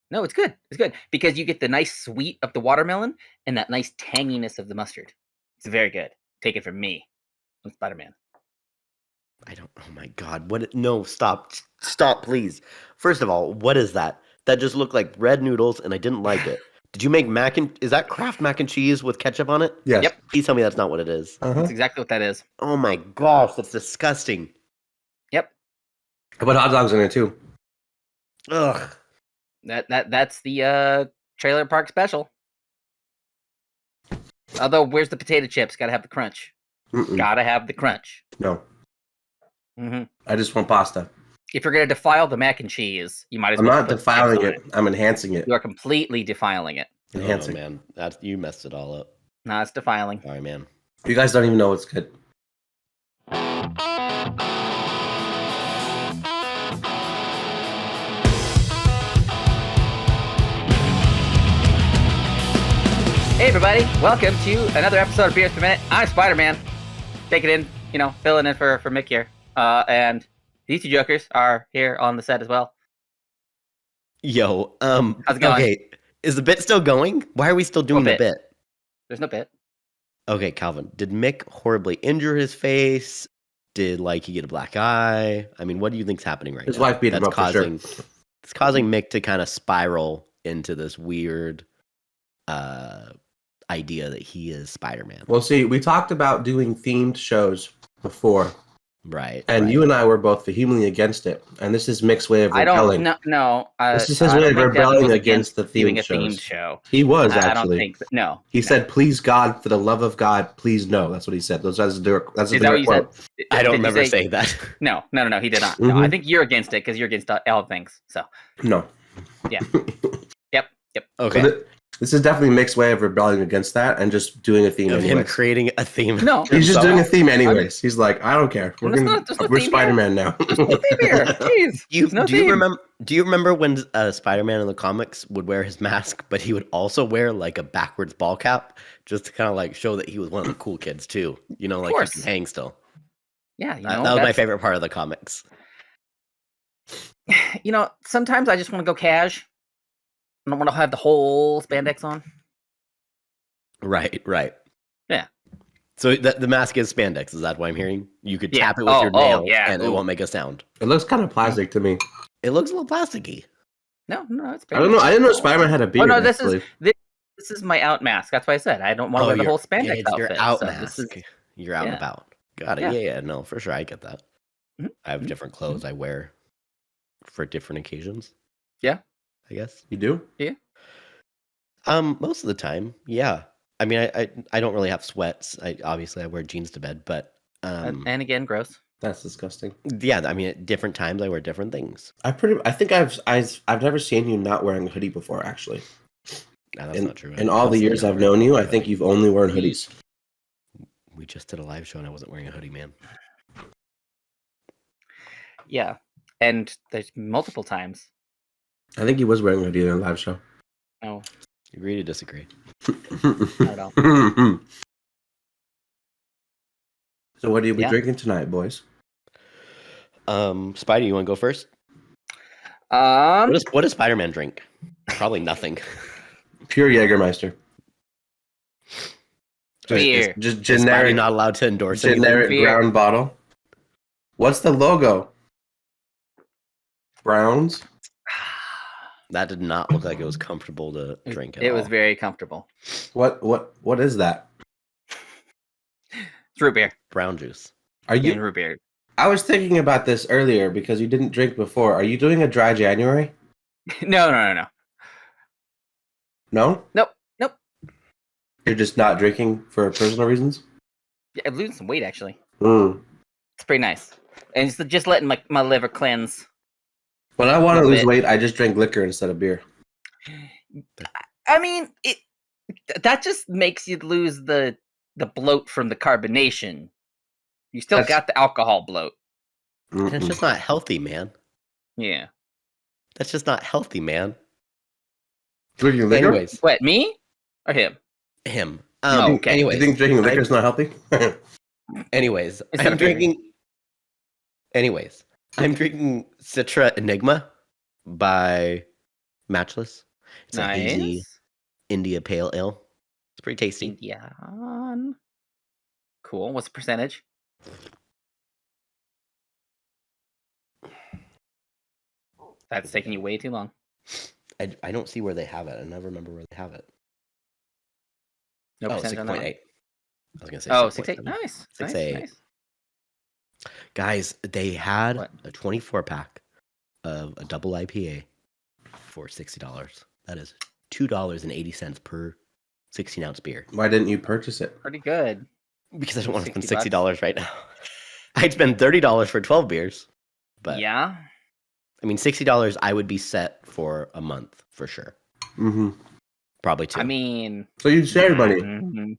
No, it's good. It's good because you get the nice sweet of the watermelon and that nice tanginess of the mustard. It's very good. Take it from me. I'm Spider-Man. I don't. Oh my God! What? No! Stop! Stop! Please. First of all, what is that? That just looked like red noodles, and I didn't like it. Did you make Is that Kraft mac and cheese with ketchup on it? Yes. Yep. Please tell me that's not what it is. That's exactly what that is. Oh my gosh, that's disgusting. Yep. I put hot dogs in there too. Ugh. That's the trailer park special. Although, where's the potato chips? Gotta have the crunch. Gotta have the crunch. No. Mm-hmm. I just want pasta. If you're gonna defile the mac and cheese, you might as I'm well. not defiling it. I'm enhancing it. You are completely defiling it. Enhancing. Oh man, you messed it all up. No, it's defiling. Sorry, man. You guys don't even know what's good. Hey everybody, welcome to another episode of Beers Per Minute. I'm Spider-Man. Taking in, filling in for Mick here. And these two jokers are here on the set as well. Yo, how's it going? Okay, is the bit still going? Why are we still doing the bit? There's no bit. Okay, Calvin, did Mick horribly injure his face? Did he get a black eye? I mean, what do you think's happening right now? His wife beat him up for sure. It's causing Mick to kind of spiral into this weird idea that he is Spider-Man. Well, see, we talked about doing themed shows before. Right. And you and I were both vehemently against it. And this is Mick's way of rebelling. This is his way of rebelling against the themed show. He was, actually. I don't think no. He said, please God, for the love of God, please no. That's what he said. That's a direct quote. I don't remember saying that. No, he did not. No, I think you're against it because you're against all things. So. No. Yeah. Yep. Okay. So this is definitely Mick's way of rebelling against that and just doing a theme of anyways. him creating a theme. No. He's just doing a theme anyways. He's like, I don't care. We're Spider-Man now. Jeez. Do you remember when Spider-Man in the comics would wear his mask, but he would also wear a backwards ball cap just to kind of show that he was one of the cool kids too? He can hang still. Yeah, that was my favorite part of the comics. Sometimes I just want to go cash. I don't want to have the whole spandex on. Right. Yeah. So the mask is spandex. Is that what I'm hearing? You could tap it with your nail, and it won't make a sound. It looks kind of plastic to me. It looks a little plasticky. No, it's. I don't know. I didn't know Spider-Man had a beard. Oh no, this is my out mask. That's why I said I don't want to wear the whole spandex outfit. Your out mask. You're out and about. Got it. Yeah. No, for sure. I get that. Mm-hmm. I have different clothes I wear for different occasions. Yeah. I guess. You do? Yeah. Most of the time, yeah. I mean, I don't really have sweats. I wear jeans to bed, but and again, gross. That's disgusting. Yeah, I mean, at different times I wear different things. I think I've never seen you not wearing a hoodie before. Actually, no, that's not true. In all the years I've known you, I think you've only worn hoodies. We just did a live show and I wasn't wearing a hoodie, man. Yeah, and there's multiple times. I think he was wearing a hoodie in a live show. Oh. Agree to disagree. Not at all. So what are you drinking tonight, boys? Spidey, you want to go first? What does Spider-Man drink? Probably nothing. Pure Jägermeister. Beer. Just generic. Spidey not allowed to endorse generic brown bottle. What's the logo? Browns. That did not look like it was comfortable to drink at all. It was very comfortable. What is that? It's root beer. Brown juice. Are you root beer? I was thinking about this earlier because you didn't drink before. Are you doing a dry January? No. No? Nope. You're just not drinking for personal reasons? Yeah, I'm losing some weight actually. It's pretty nice. And it's just letting my liver cleanse. When I want to lose weight, I just drink liquor instead of beer. I mean, that just makes you lose the bloat from the carbonation. You still got the alcohol bloat. That's just not healthy, man. Yeah. That's just not healthy, man. Drinking liquor? Anyways. What, me? Or him? Him. Okay. Anyways, you think drinking liquor is not healthy? Anyways, I'm drinking Citra Enigma by Matchless. It's a hazy Nice. India Pale Ale. It's pretty tasty. Indian. Cool. What's the percentage? That's taking you way too long. I don't see where they have it. I never remember where they have it. No percentage on that 6.8. one? I was gonna say Oh, 6.7. 6.8. Nice. 6.8. Nice. Guys, they had What? a 24 pack of a double IPA for $60. That is $2.80 per 16-ounce beer. Why didn't you purchase it? Pretty good. Because I don't want to spend $60 $60 right now. I'd spend $30 for 12 beers. But yeah. I mean, $60, I would be set for a month for sure. Mm-hmm. Probably 2. I mean, So you save money.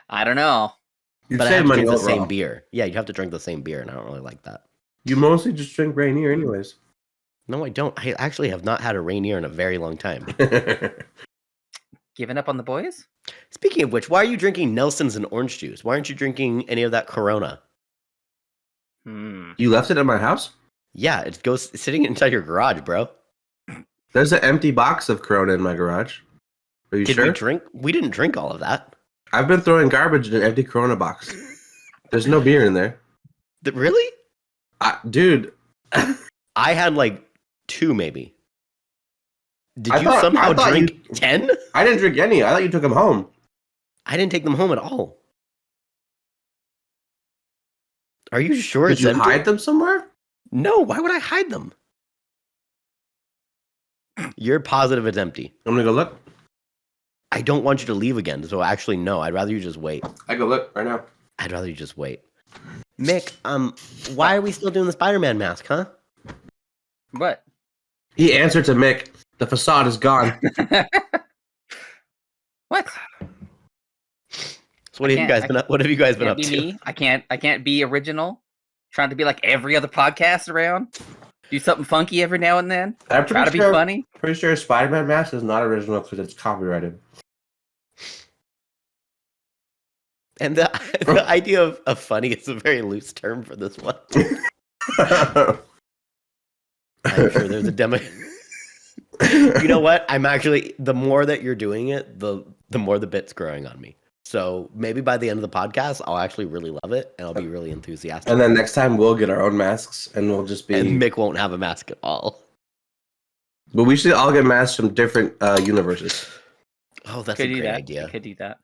I don't know. You But I save have to money drink the overall. same beer. Yeah, you have to drink the same beer, and I don't really like that. You mostly just drink Rainier anyways. No, I don't. I actually have not had a Rainier in a very long time. Giving up on the boys? Speaking of which, why are you drinking Nelson's and orange juice? Why aren't you drinking any of that Corona? You left it at my house? Yeah, it goes it's sitting inside your garage, bro. There's an empty box of Corona in my garage. Are you Did sure? we drink? We didn't drink all of that. I've been throwing garbage in an empty Corona box. There's no beer in there. Really? Dude. I had like 2 maybe. Did I you thought- somehow I thought drink you- 10? I didn't drink any. I thought you took them home. I didn't take them home at all. Are you sure Did it's you empty? hide them somewhere? No, why would I hide them? You're positive it's empty. I'm gonna go look. I don't want you to leave again, so actually no, I'd rather you just wait. I go look right now. I'd rather you just wait. Mick, why are we still doing the Spider-Man mask, huh? What? He answered to Mick. The facade is gone. What? So what have you guys been up? What have you guys been Can't up be to? me. I can't be original. Trying to be like every other podcast around. Do something funky every now and then. I'm Try to be sure, funny. Pretty sure Spider-Man mask is not original because it's copyrighted. And the idea of funny is a very loose term for this one. I'm sure there's a demo. You know what? I'm actually the more that you're doing it, the more the bit's growing on me. So maybe by the end of the podcast, I'll actually really love it and I'll be really enthusiastic. And then next time we'll get our own masks and we'll just be. And Mick won't have a mask at all. But we should all get masks from different universes. Oh, that's Could a do great that. idea. Could do that.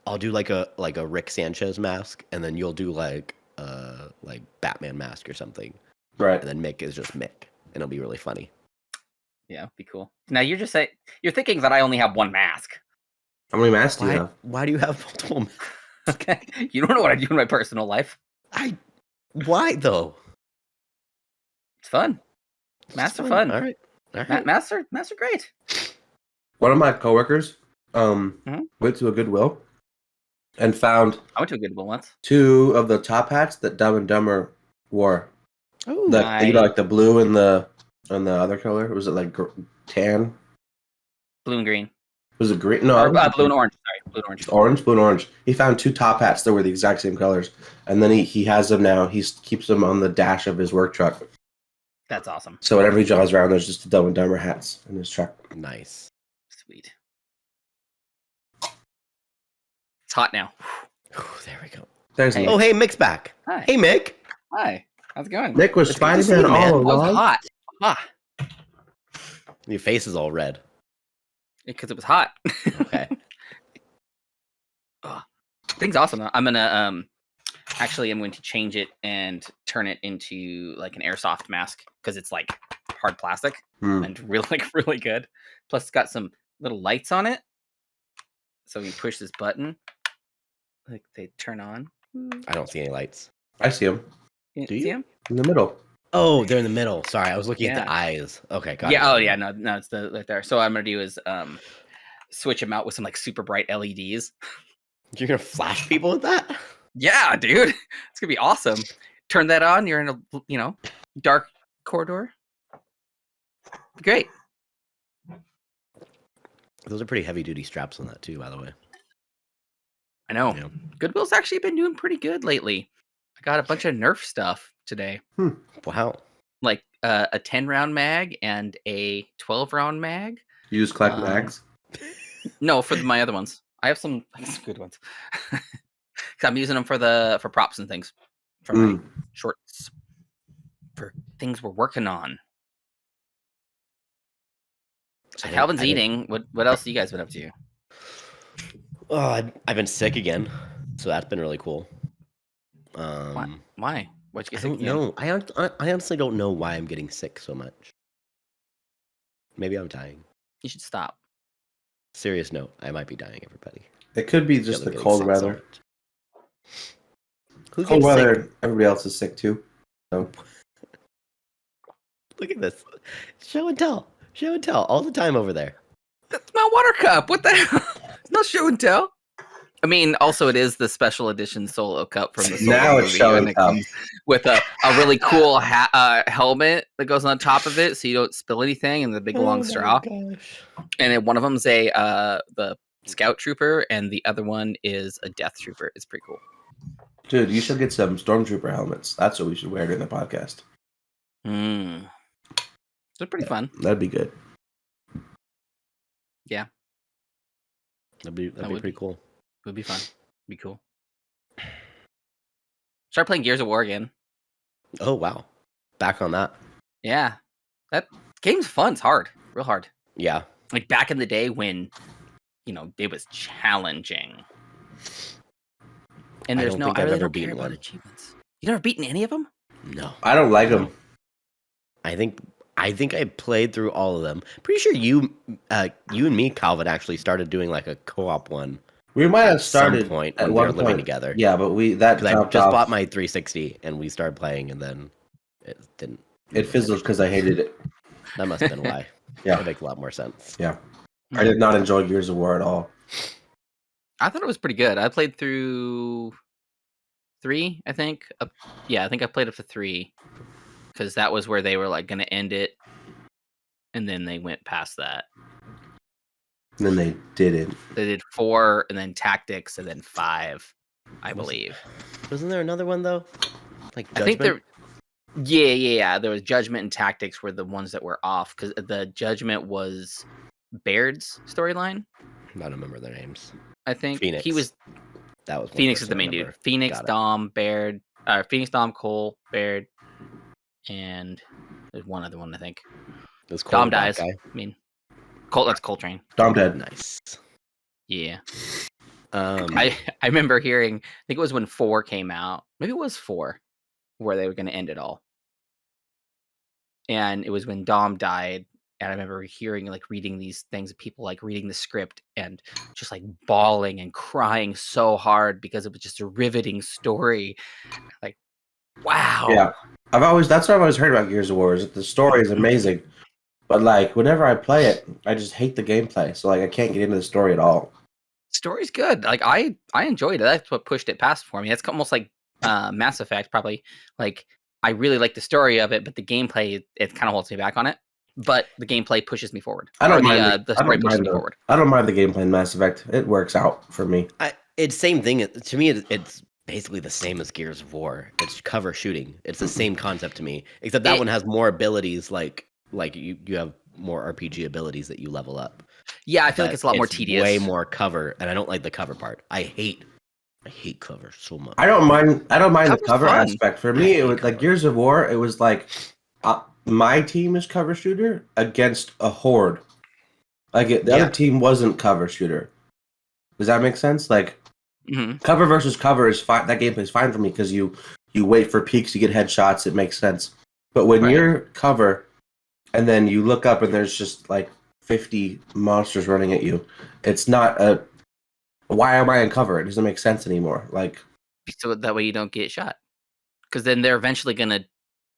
I'll do like a Rick Sanchez mask, and then you'll do like Batman mask or something. Right. And then Mick is just Mick, and it'll be really funny. Yeah, be cool. Now you're just saying you're thinking that I only have one mask. How many masks do you have? Why do you have multiple masks? Okay, you don't know what I do in my personal life. Why though? It's fun. Masks are fun. All right. Masks are great. One of my coworkers Mhm. went to a Goodwill and found I went to a Goodwill once. 2 of the top hats that Dumb and Dumber wore. Oh, You know, like the blue and the other color. Was it like tan? Blue and green. Was it green? No, Or, blue and orange. Sorry, blue and orange. Blue and orange. He found 2 top hats that were the exact same colors, and then he has them now. He keeps them on the dash of his work truck. That's awesome. So whenever he drives around, there's just the Dumb and Dumber hats in his truck. nice. Sweet. It's hot now. Ooh, there we go. There's Hey. Oh, hey, Mick's back. Hi. Hey, Mick. Hi. How's it going? Nick was It's good to see Spider-Man you, man. all That was along. hot. Ah, Your face is all red. because it was hot. Okay. Thing's awesome. Though. I'm gonna actually I'm going to change it and turn it into like an airsoft mask because it's like hard plastic and really good. Plus it's got some little lights on it. So when you push this button, like they turn on. I don't see any lights. I see him You Do see you? 'em? in the middle. Oh, they're in the middle. Sorry, I was looking at Yeah. the eyes. Okay, got it. Yeah. Oh yeah. No. It's the right there. So what I'm gonna do is switch them out with some like super bright LEDs. You're gonna flash people with that? Yeah, dude, it's gonna be awesome. Turn that on. You're in a dark corridor. Great. Those are pretty heavy duty straps on that too, by the way. I know. Yeah. Goodwill's actually been doing pretty good lately. I got a bunch of Nerf stuff today, Wow. like a 10 round mag and a 12 round mag. You just collect mags? No, for my other ones. I have some good ones. 'Cause I'm using them for props and things. For my shorts. For things we're working on. So Calvin's eating. What else have you guys been up to? Oh, I've been sick again, so that's been really cool. Why? What'd you I get sick don't again? know. I honestly don't know why I'm getting sick so much. Maybe I'm dying. You should stop. Serious note, I might be dying, everybody. It could be just the cold weather. Cold weather, sick? Everybody else is sick too. So. Look at this. Show and tell. Show and tell all the time over there. That's my water cup. What the hell? It's not show and tell. I mean, also it is the special edition solo cup from the Solo now movie, it's show and it tell. comes with a really cool helmet that goes on top of it, so you don't spill anything, and the big long straw. Gosh. And then one of them's the Scout Trooper, and the other one is a Death Trooper. It's pretty cool. Dude, you should get some Stormtrooper helmets. That's what we should wear during the podcast. They're pretty fun. That'd be good. Yeah. That'd be pretty cool. It would be fun. Be cool. Start playing Gears of War again. Oh, wow. Back on that. Yeah. That game's fun. It's hard. Real hard. Yeah. Like back in the day when, it was challenging. And there's I really don't care about achievements. You never beaten any of them? No. I don't like them. I think I played through all of them. Pretty sure you and me, Calvin, actually started doing like a co-op one. We might have started some point when we were living together. Yeah, but I just bought my 360 and we started playing, and then it didn't. It fizzled because I hated it. That must have been why. Yeah, that makes a lot more sense. Yeah, I did not enjoy Gears of War at all. I thought it was pretty good. I played through 3, I think. I think I played up to 3 because that was where they were like going to end it, and then they went past that. And then they didn't. They did 4, and then Tactics, and then 5, I believe. Wasn't there another one though? Like Judgment? I think there. Yeah. There was Judgment and Tactics were the ones that were off because the Judgment was Baird's storyline. I don't remember their names. I think Phoenix. That was Phoenix is the main dude. Phoenix, Dom, Baird, Phoenix, Dom, Cole, Baird, and there's one other one I think. Dom dies. I mean, Colt. That's Coltrane. Dom dead. Nice. Yeah. I remember hearing. I think it was when 4 came out. Maybe it was 4, where they were going to end it all. And it was when Dom died. And I remember reading these things, people reading the script and just bawling and crying so hard because it was just a riveting story. Wow. Yeah. That's what I've always heard about Gears of War, is that the story is amazing. But whenever I play it, I just hate the gameplay. So I can't get into the story at all. Story's good. I enjoyed it. That's what pushed it past for me. It's almost like Mass Effect, probably. I really like the story of it, but the gameplay, it kind of holds me back on it. But the gameplay pushes me forward. I don't mind the story pushes me forward. I don't mind the gameplay in Mass Effect. It works out for me. It's same thing. To me, it's basically the same as Gears of War. It's cover shooting. It's the same concept to me, except that one has more abilities. Like you have more RPG abilities that you level up. Yeah, I feel like it's a lot more tedious. Way more cover, and I don't like the cover part. I hate cover so much. I don't mind the cover aspect. For me, it was like Gears of War. It was like. My team is cover shooter against a horde. The other team wasn't cover shooter. Does that make sense? Cover versus cover is fine. That gameplay is fine for me because you wait for peeks, you get headshots. It makes sense. But when you're cover, and then you look up and there's just 50 monsters running at you, it's not a. Why am I in cover? It doesn't make sense anymore. So that way you don't get shot, because then they're eventually gonna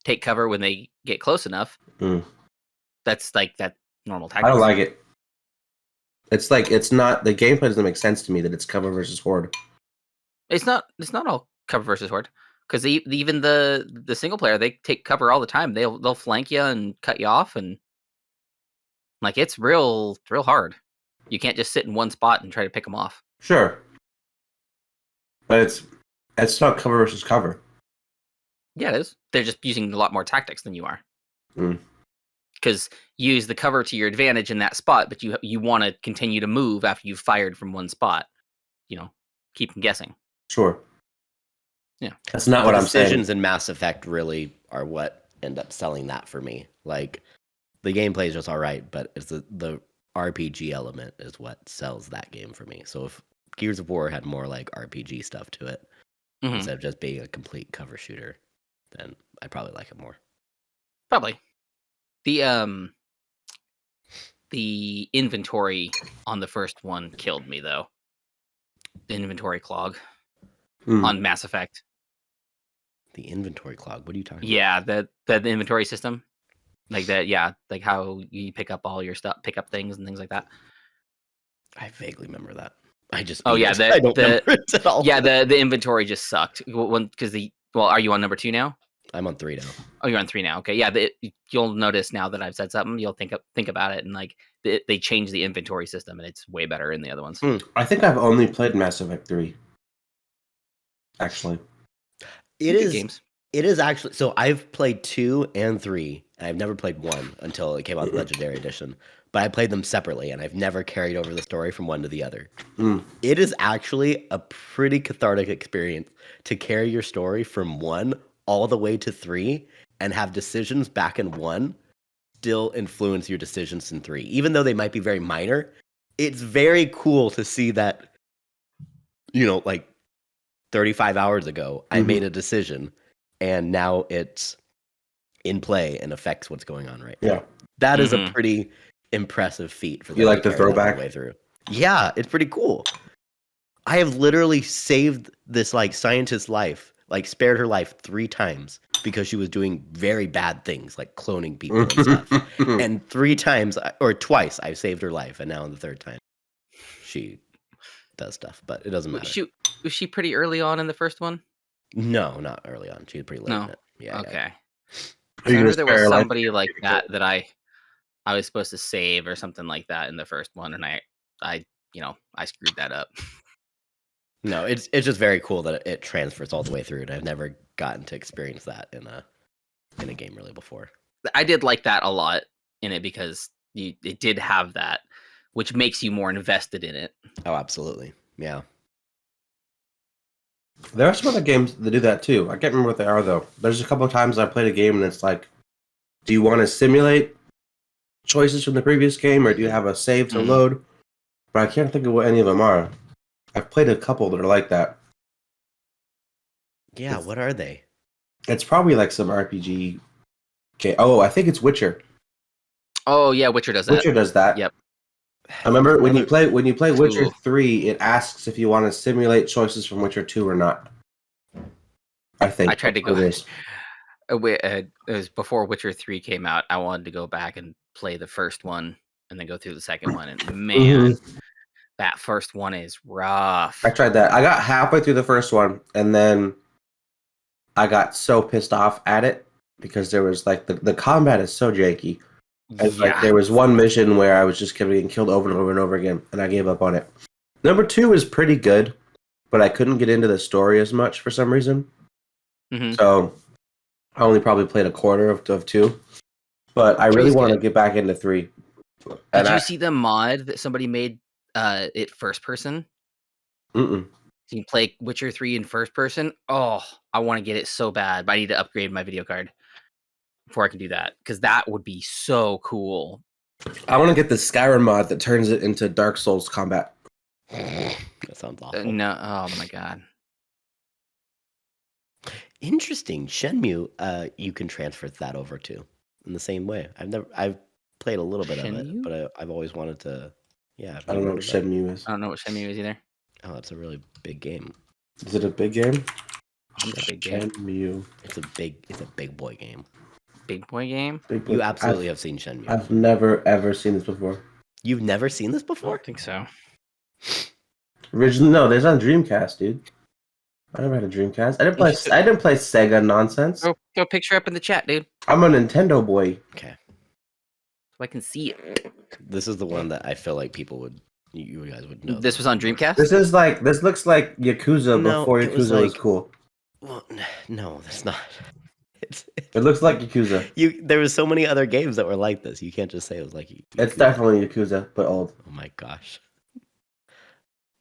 take cover when they get close enough. That's that normal tactic. I don't like it. It's not, the gameplay doesn't make sense to me that it's cover versus horde. It's not all cover versus horde, because even the single player, they take cover all the time. They'll flank you and cut you off, and it's real hard. You can't just sit in one spot and try to pick them off. Sure, but it's not cover versus cover. Yeah, it is. They're just using a lot more tactics than you are. because you use the cover to your advantage in that spot, but you want to continue to move after you've fired from one spot. Keep them guessing. Sure. Yeah, that's not what I'm saying. Decisions in Mass Effect really are what end up selling that for me. Like, the gameplay is just all right, but it's the RPG element is what sells that game for me. So if Gears of War had more like RPG stuff to it instead of just being a complete cover shooter, then I'd probably like it more. Probably. The inventory on the first one killed me though. The inventory clog on Mass Effect. The inventory clog. What are you talking about? Yeah, the inventory system. Like that, yeah, like how you pick up all your stuff, pick up things and things like that. I vaguely remember that. I just I don't remember it at all. Yeah, the inventory just sucked because are you on number 2 now? I'm on 3 now. Oh, you're on 3 now. Okay, yeah, you'll notice now that I've said something, you'll think about it, and like they changed the inventory system, and it's way better in the other ones. I think I've only played Mass Effect 3. Actually, it is games. It is actually. So I've played 2 and 3, and I've never played 1 until it came out Legendary Edition. But I played them separately, and I've never carried over the story from one to the other. It is actually a pretty cathartic experience to carry your story from 1 all the way to 3 and have decisions back in 1 still influence your decisions in 3. Even though they might be very minor, it's very cool to see that, like 35 hours ago, I made a decision, and now it's in play and affects what's going on right now. That is a pretty impressive feat for them. You like the throwback? Way through. Yeah, it's pretty cool. I have literally saved this scientist's life, spared her life 3 times because she was doing very bad things, like cloning people and stuff. And 3 times, or twice, I've saved her life, and now on the 3rd time, she does stuff, but it doesn't matter. Was she pretty early on in the first one? No, not early on. She was pretty late in it. Yeah. Okay. I remember there was somebody like that I was supposed to save or something like that in the first one, and I screwed that up. No, it's just very cool that it transfers all the way through, and I've never gotten to experience that in a game really before. I did like that a lot in it because it did have that, which makes you more invested in it. Oh, absolutely. Yeah. There are some other games that do that too. I can't remember what they are though. There's a couple of times I played a game and it's like, do you want to simulate choices from the previous game or do you have a save to load? But I can't think of what any of them are. I've played a couple that are like that. Yeah, what are they? It's probably like some RPG game. Oh, I think it's Witcher. Oh yeah, Witcher does that. Witcher does that. Yep. I remember when you play Witcher 3, it asks if you want to simulate choices from Witcher 2 or not. I think I tried to go. It was before Witcher 3 came out. I wanted to go back and play the first one and then go through the second one. And man, that first one is rough. I tried that. I got halfway through the first one, and then I got so pissed off at it because there was the combat is so janky. And there was one mission where I was just getting killed over and over and over again, and I gave up on it. Number 2 is pretty good, but I couldn't get into the story as much for some reason. So I only probably played a quarter of 2. But I really want to get back into 3. Did you see the mod that somebody made it first person? So you can play Witcher 3 in first person? Oh, I want to get it so bad, but I need to upgrade my video card before I can do that, because that would be so cool. I want to get the Skyrim mod that turns it into Dark Souls combat. That sounds awful. No, oh my god. Interesting. Shenmue, you can transfer that over to in the same way. I've played a little bit of it, but I've always wanted to. Yeah, I don't know what Shenmue is. I don't know what Shenmue is either. Oh, it's a really big game. Is it a big game? It's a big game. Shenmue. It's a big boy game. Big boy game? You absolutely have seen Shenmue. I've never ever seen this before. You've never seen this I before? don't think so. Originally, no. There's on Dreamcast, dude. I never had a Dreamcast. I didn't play Sega nonsense. Go picture up in the chat, dude. I'm a Nintendo boy. Okay. So I can see it. This is the one that I feel like you guys would know. This was on Dreamcast? This looks like Yakuza before Yakuza was cool. Well, no, that's not. It's It looks like Yakuza. There was so many other games that were like this. You can't just say it was like Yakuza. It's definitely Yakuza, but old. Oh my gosh.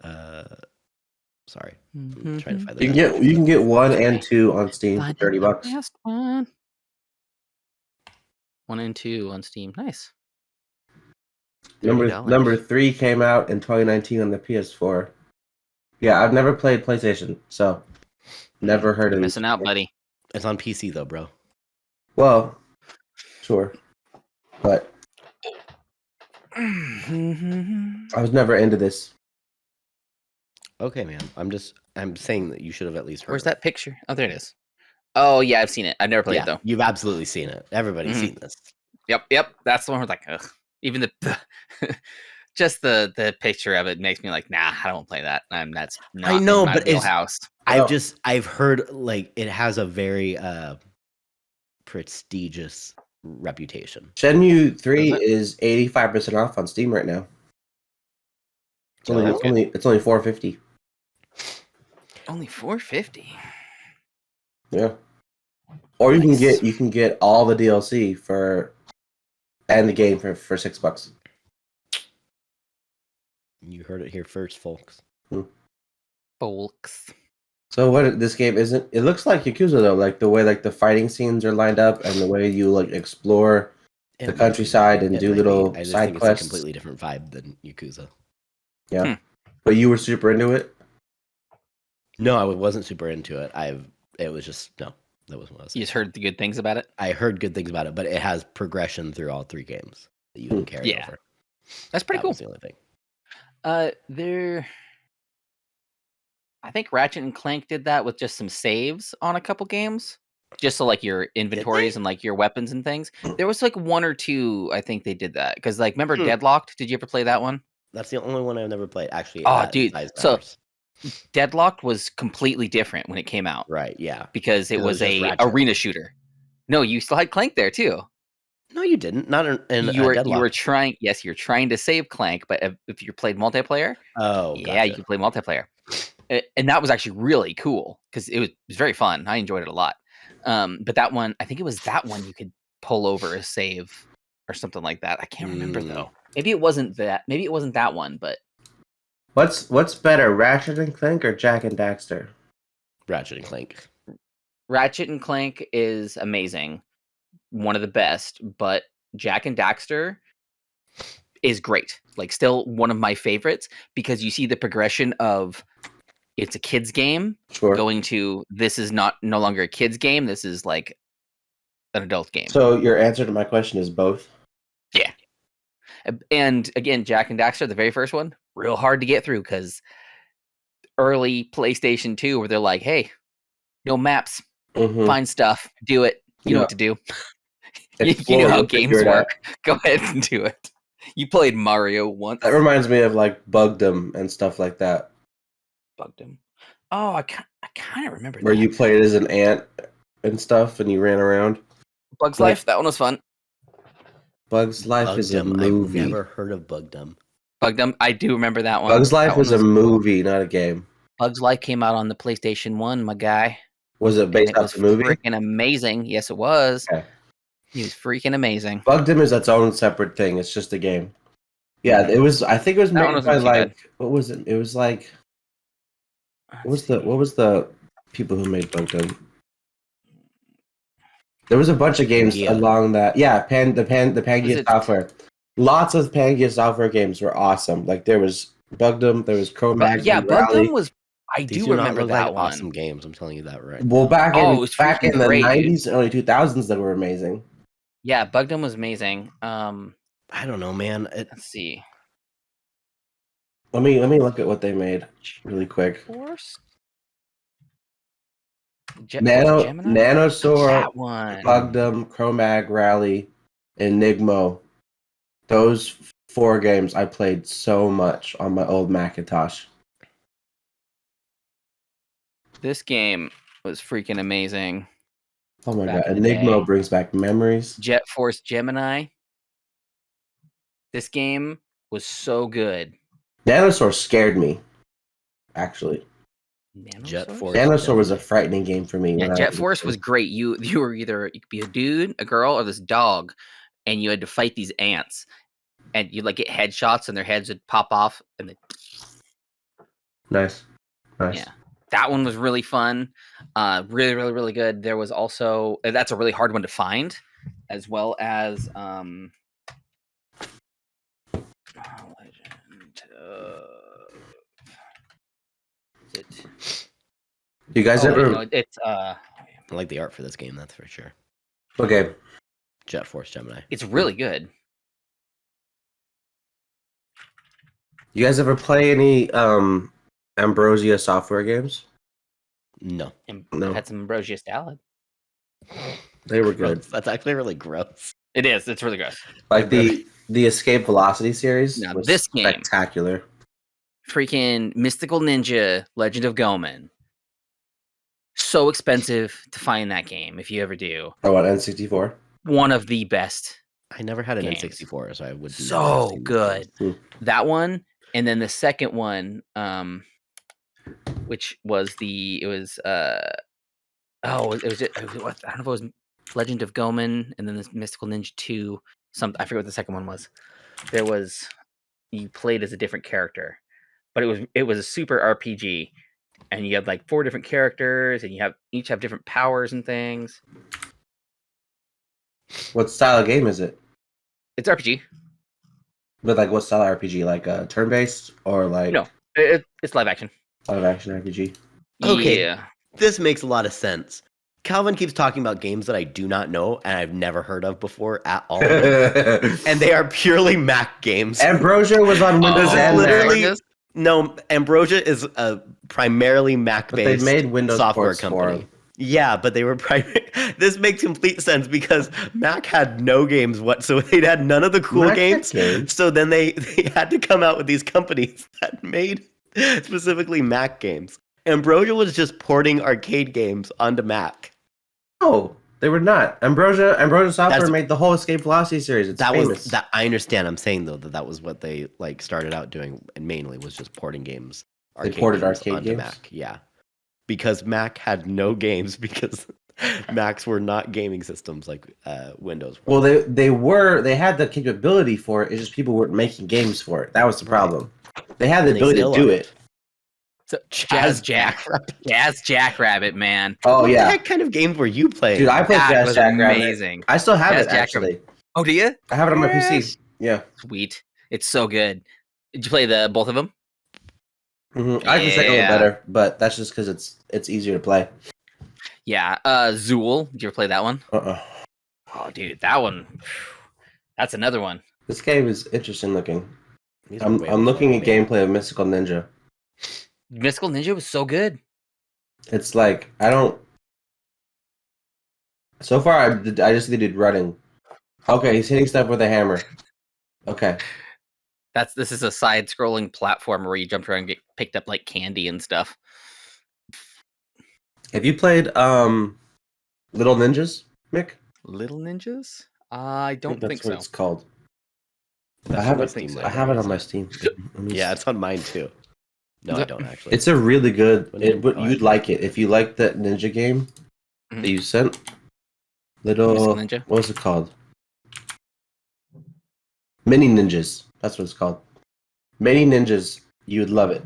Sorry. I'm trying to find the You can get 1 and 2 on Steam for $30. Last one. 1 and 2 on Steam. Nice. Number 3 came out in 2019 on the PS4. Yeah, I've never played PlayStation, so never heard of it. Missing out, buddy. It's on PC though, bro. Well, sure, but I was never into this. Okay, man. I'm saying that you should have at least heard. Where's that picture? Oh, there it is. Oh yeah, I've seen it. I've never played it though. You've absolutely seen it. Everybody's seen this. Yep. That's the one where like, ugh. Even the just the picture of it makes me like, nah, I don't play that. That's not I know, in my but wheelhouse. I've heard like it has a very prestigious reputation. Shenmue 3 is 85% off on Steam right now. It's only $4.50. Only $4.50. Yeah. Or you can get all the DLC and the game for $6. You heard it here first, folks. Folks. So what this game isn't? It looks like Yakuza though, like the way like the fighting scenes are lined up and the way you like explore the countryside and do little side quests. It's a completely different vibe than Yakuza. Yeah, but you were super into it. No, I wasn't super into it. It was just no. That wasn't what I was saying. You just heard the good things about it? I heard good things about it, but it has progression through all 3 games that you can carry over. That's pretty cool. Was the only thing. I think Ratchet and Clank did that with just some saves on a couple games. Just so like your inventories and like your weapons and things. There was like 1 or 2, I think they did that. Because like remember Deadlocked? Did you ever play that one? That's the only one I've never played. Actually, oh dude. So Deadlocked was completely different when it came out. Right, yeah. Because it was a arena shooter. No, you still had Clank there too. No, you didn't. Not in you were trying. Yes, you're trying to save Clank, but if you played multiplayer, yeah, you can play multiplayer, and that was actually really cool because it was very fun. I enjoyed it a lot. But that one, I think it was that one you could pull over a save or something like that. I can't remember though. Maybe it wasn't that. Maybe it wasn't that one. But what's better, Ratchet and Clank or Jak and Daxter? Ratchet and Clank. Ratchet and Clank is amazing. One of the best, but Jak and Daxter is great. Like still one of my favorites because you see the progression of it's a kid's game going to this is no longer a kid's game. This is like an adult game. So your answer to my question is both? Yeah. And again, Jak and Daxter, the very first one, real hard to get through because early PlayStation 2 where they're like, hey, no maps, find stuff, do it. You know what to do. You know how games work. Go ahead and do it. You played Mario once. That reminds me of like Bugdom and stuff like that. Bugdom. Oh, I kind of remember where you played as an ant and stuff, and you ran around. Bug's Life. That one was fun. Bug's Life is a movie. I've never heard of Bugdom. Bugdom. I do remember that one. Bug's Life was a movie, not a game. Bug's Life came out on the PlayStation 1, my guy. Was it based off the movie? Freaking amazing. Yes, it was. Okay. He was freaking amazing. Bugdom is its own separate thing. It's just a game. Yeah, it was. I think it was made by like what was it? It was like what was the people who made Bugdom? There was a bunch of games along that. Yeah, the Pangaea software. Lots of Pangaea software games were awesome. Like there was Bugdom, there was Chromag. Yeah, Bugdom was. I do remember that one. Awesome games. I'm telling you that right. Well, back in the 90s and early 2000s, they were amazing. Yeah, Bugdom was amazing. I don't know, man. Let's see. Let me look at what they made really quick. Nanosaur, Bugdom, Chromag, Rally, Enigmo. Those 4 games I played so much on my old Macintosh. This game was freaking amazing. Oh my god, Enigmo brings back memories. Jet Force Gemini. This game was so good. Nanosaur scared me, actually. Jet Force. Dinosaur was a frightening game for me. Yeah, Jet Force was great. You were either you could be a dude, a girl, or this dog, and you had to fight these ants, and you'd like get headshots, and their heads would pop off, and they... Nice. Yeah, that one was really fun. Really, really, really good. There was also that's a really hard one to find, as well as Legend. Is it? You guys ever? No, it's I like the art for this game, that's for sure. Okay. Jet Force Gemini. It's really good. You guys ever play any Ambrosia software games? No. No. I had some Ambrosia salad. They were good. That's actually really gross. It is. It's really gross. Like the Escape Velocity series. Now, was this game- spectacular. Freaking Mystical Ninja Legend of Goemon. So expensive to find that game if you ever do. Oh, what, N64? One of the best. I never had an Games. N64, so I would So good. That one, and then the second one, which was I don't know if it was Legend of Goemon, and then this Mystical Ninja 2. I forget what the second one was. You played as a different character, but it was a super RPG, and you had like 4 different characters, and each have different powers and things. What style of game is it? It's RPG. But like, what style of RPG? Like turn-based or like? No, it's live action. Live action RPG. Okay. Yeah. This makes a lot of sense. Calvin keeps talking about games that I do not know and I've never heard of before at all. And they are purely Mac games. Ambrosia was on Windows and literally Mac. No, Ambrosia is a primarily Mac-based they made Windows software ports company. for 'em. Yeah, but they were This makes complete sense because Mac had no games whatsoever. They had none of the cool Mac had games. games. So then they had to come out with these companies that made specifically Mac games. Ambrosia was just porting arcade games onto Mac. No, they were not. Ambrosia Software made the whole Escape Velocity series. It's famous. I understand. I'm saying though that was what they like started out doing, and mainly was just porting games. They ported arcade onto games? Mac. Yeah, because Mac had no games because Macs were not gaming systems like Windows were. Well, they had the capability for it. It's just people weren't making games for it. That was the problem. They had the ability to do it. So, Jazz Jackrabbit, man. Oh what yeah. the heck kind of games were you playing? Dude, I played That Jazz was Jackrabbit. amazing. I still have Jazz it actually. Oh, do you? I have it on my Yes. PC. Yeah. Sweet. It's so good. Did you play both of them? Mm-hmm. I like the second one better, but that's just because it's easier to play. Yeah. Zool. Did you ever play that one? Uh-uh. Oh, dude, that one. That's another one. This game is interesting looking. These are I'm way looking at before me. gameplay of Mystical Ninja. Mystical Ninja was so good. It's like I don't. So far, I just did running. Okay, he's hitting stuff with a hammer. Okay. This is a side-scrolling platform where you jump around and get picked up like candy and stuff. Have you played Little Ninjas, Mick? Little Ninjas? I don't That's think what so. it's called. That's I have on it. Steam I have it on my library, Steam. Yeah, it's on mine too. No, I don't actually. It's a really good. Oh, You'd like it if you like that ninja game Mhm. that you sent. Mystical Little Ninja? What was it called? Mini Ninjas. That's what it's called. Mini Ninjas. You would love it.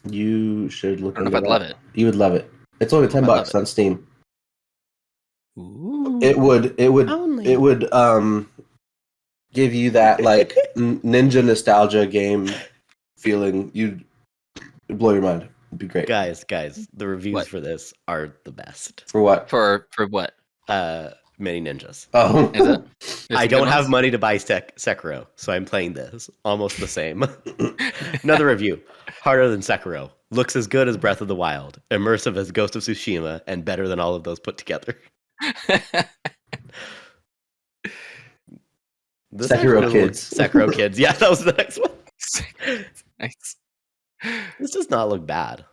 You should look. I don't know if I'd love it. You would love it. It's only $10 on Steam. Ooh. It would give you that like ninja nostalgia game feeling. You'd blow your mind. It'd be great. guys, the reviews What? for this are the best. For what? For what? Mini Ninjas. Oh, Is it? I don't have money to buy Sekiro, so I'm playing this. Almost the same. Another review. Harder than Sekiro. Looks as good as Breath of the Wild. Immersive as Ghost of Tsushima, and better than all of those put together. This Sekiro actually Kids. looks- Sekiro Kids. Yeah, that was the next one. Nice. This does not look bad.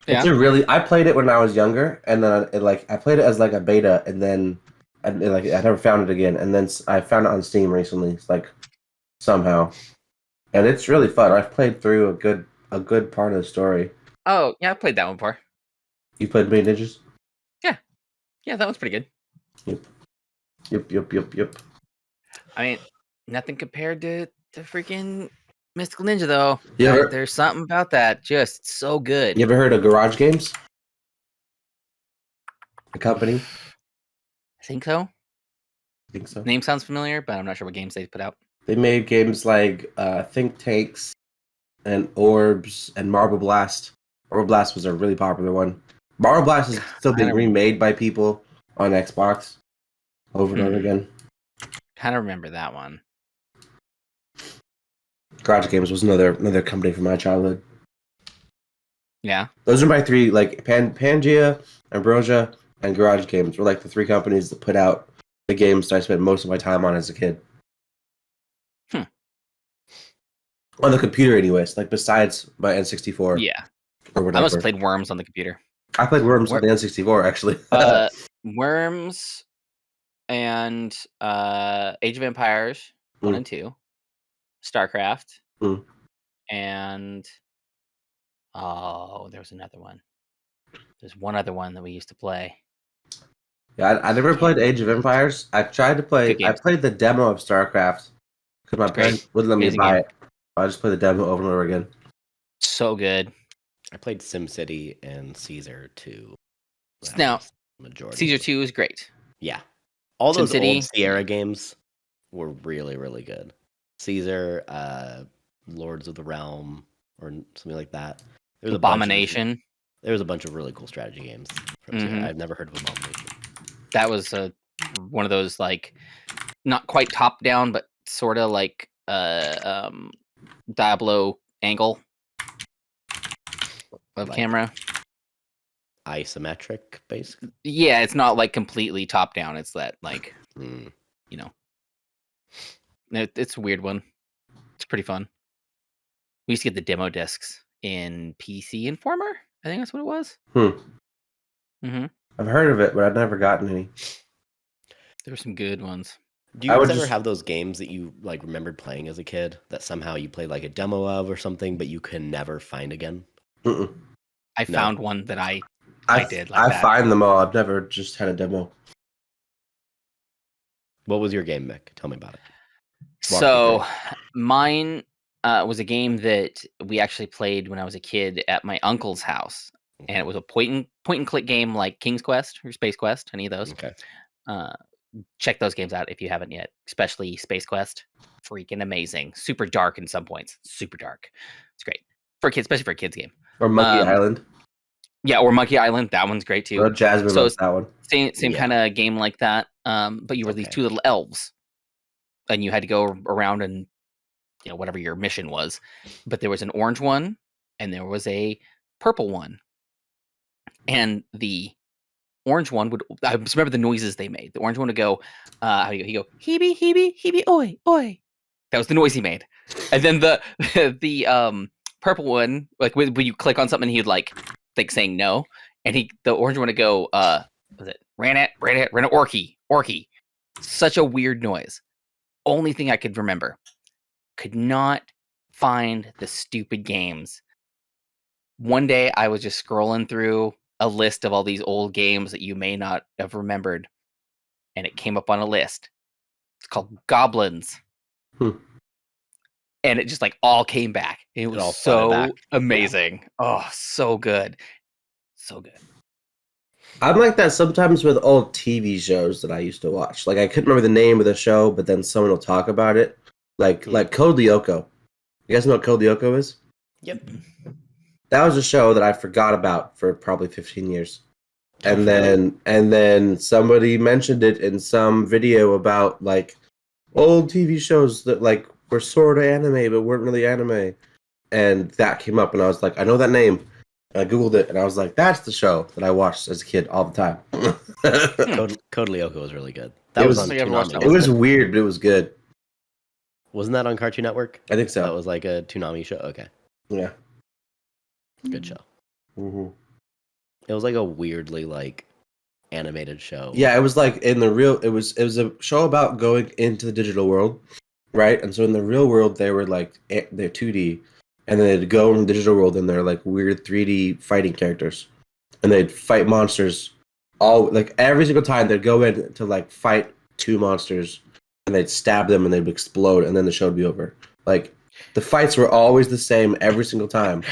It's a really. I played it when I was younger, and then I played it as like a beta, and then I never found it again, and then I found it on Steam recently, somehow, and it's really fun. I've played through a good a good part of the story. Oh yeah, I played that one before. You played Mini Ninjas? Yeah, that one's pretty good. Yep. I mean, nothing compared to freaking Mystical Ninja though. Yeah. There's something about that just so good. You ever heard of Garage Games? The company? I think so. I think so. Name sounds familiar, but I'm not sure what games they put out. They made games like Think Tanks and Orbs and Marble Blast. Marble Blast was a really popular one. Marble Blast is still being remade by people on Xbox over and over again. Kind of remember that one. Garage Games was another company from my childhood. Yeah. Those are my three, like Pangea, Ambrosia, and Garage Games were like the three companies that put out the games that I spent most of my time on as a kid. On the computer anyways, like besides my N64. Yeah. Or whatever. I must have played Worms on the computer. I played Worms on the N64 actually. Worms and Age of Empires 1 and 2, StarCraft, and there was another one. There's one other one that we used to play. Yeah, I never played Age of Empires. I tried to play. I played the demo of StarCraft because my parents wouldn't let me buy it. I just played the demo over and over again. So good. I played SimCity and Caesar 2. Now, Caesar 2 is great. Yeah. All those SimCity, old Sierra games were really, really good. Caesar, Lords of the Realm, or something like that. There's Abomination. There was a bunch of really cool strategy games from Sierra. I've never heard of Abomination. That was one of those, like, not quite top down, but sort of like Diablo angle of like camera. Isometric, basically. Yeah, it's not like completely top down. It's that, like, you know, it's a weird one. It's pretty fun. We used to get the demo discs in PC Informer. I think that's what it was. I've heard of it, but I've never gotten any. There were some good ones. Do you ever have those games that you like remembered playing as a kid that somehow you played like a demo of or something, but you can never find again? I found one that I did. I find them all. I've never just had a demo. What was your game, Mick? Tell me about it. So mine was a game that we actually played when I was a kid at my uncle's house, and it was a point and click game like King's Quest or Space Quest. Any of those? Okay. Check those games out if you haven't yet, especially Space Quest. Freaking amazing. Super dark in some points. Super dark. It's great for kids, especially for a kids game. Or Monkey Island. Yeah, or Monkey Island. That one's great too. Jasmine loves that one. Same kind of game like that. But you were these two little elves, and you had to go around and whatever your mission was. But there was an orange one, and there was a purple one, and the orange one would. I just remember the noises they made. The orange one would go, how do you go? He go, hebe, oi, oi. That was the noise he made. And then the purple one, like when you click on something, he'd like saying no, and the orange one would go, was it ran it, orky. Such a weird noise. Only thing I could remember. Could not find the stupid games. One day I was just scrolling through a list of all these old games that you may not have remembered, and it came up on a list. It's called Goblins. And it just like all came back. It was so amazing. Oh, so good. So good. I'm like that sometimes with old TV shows that I used to watch. Like I couldn't remember the name of the show, but then someone will talk about it. Like Code Lyoko. You guys know what Code Lyoko is? Yep. That was a show that I forgot about for probably 15 years. And then somebody mentioned it in some video about like old TV shows that like were sort of anime but weren't really anime. And that came up and I was like, I know that name. And I Googled it and I was like, that's the show that I watched as a kid all the time. Code Lyoko was really good. That was on Toonami. It was weird, but it was good. Wasn't that on Cartoon Network? I think so. That was like a Toonami show? Okay. Yeah. Good show. Mm-hmm. It was like a weirdly like animated show. Yeah, it was like in the real. It was a show about going into the digital world, right? And so in the real world, they were like they're 2D, and then they'd go in the digital world, and they're like weird 3D fighting characters, and they'd fight monsters. All like every single time they'd go in to like fight 2 monsters, and they'd stab them, and they'd explode, and then the show would be over. Like the fights were always the same every single time.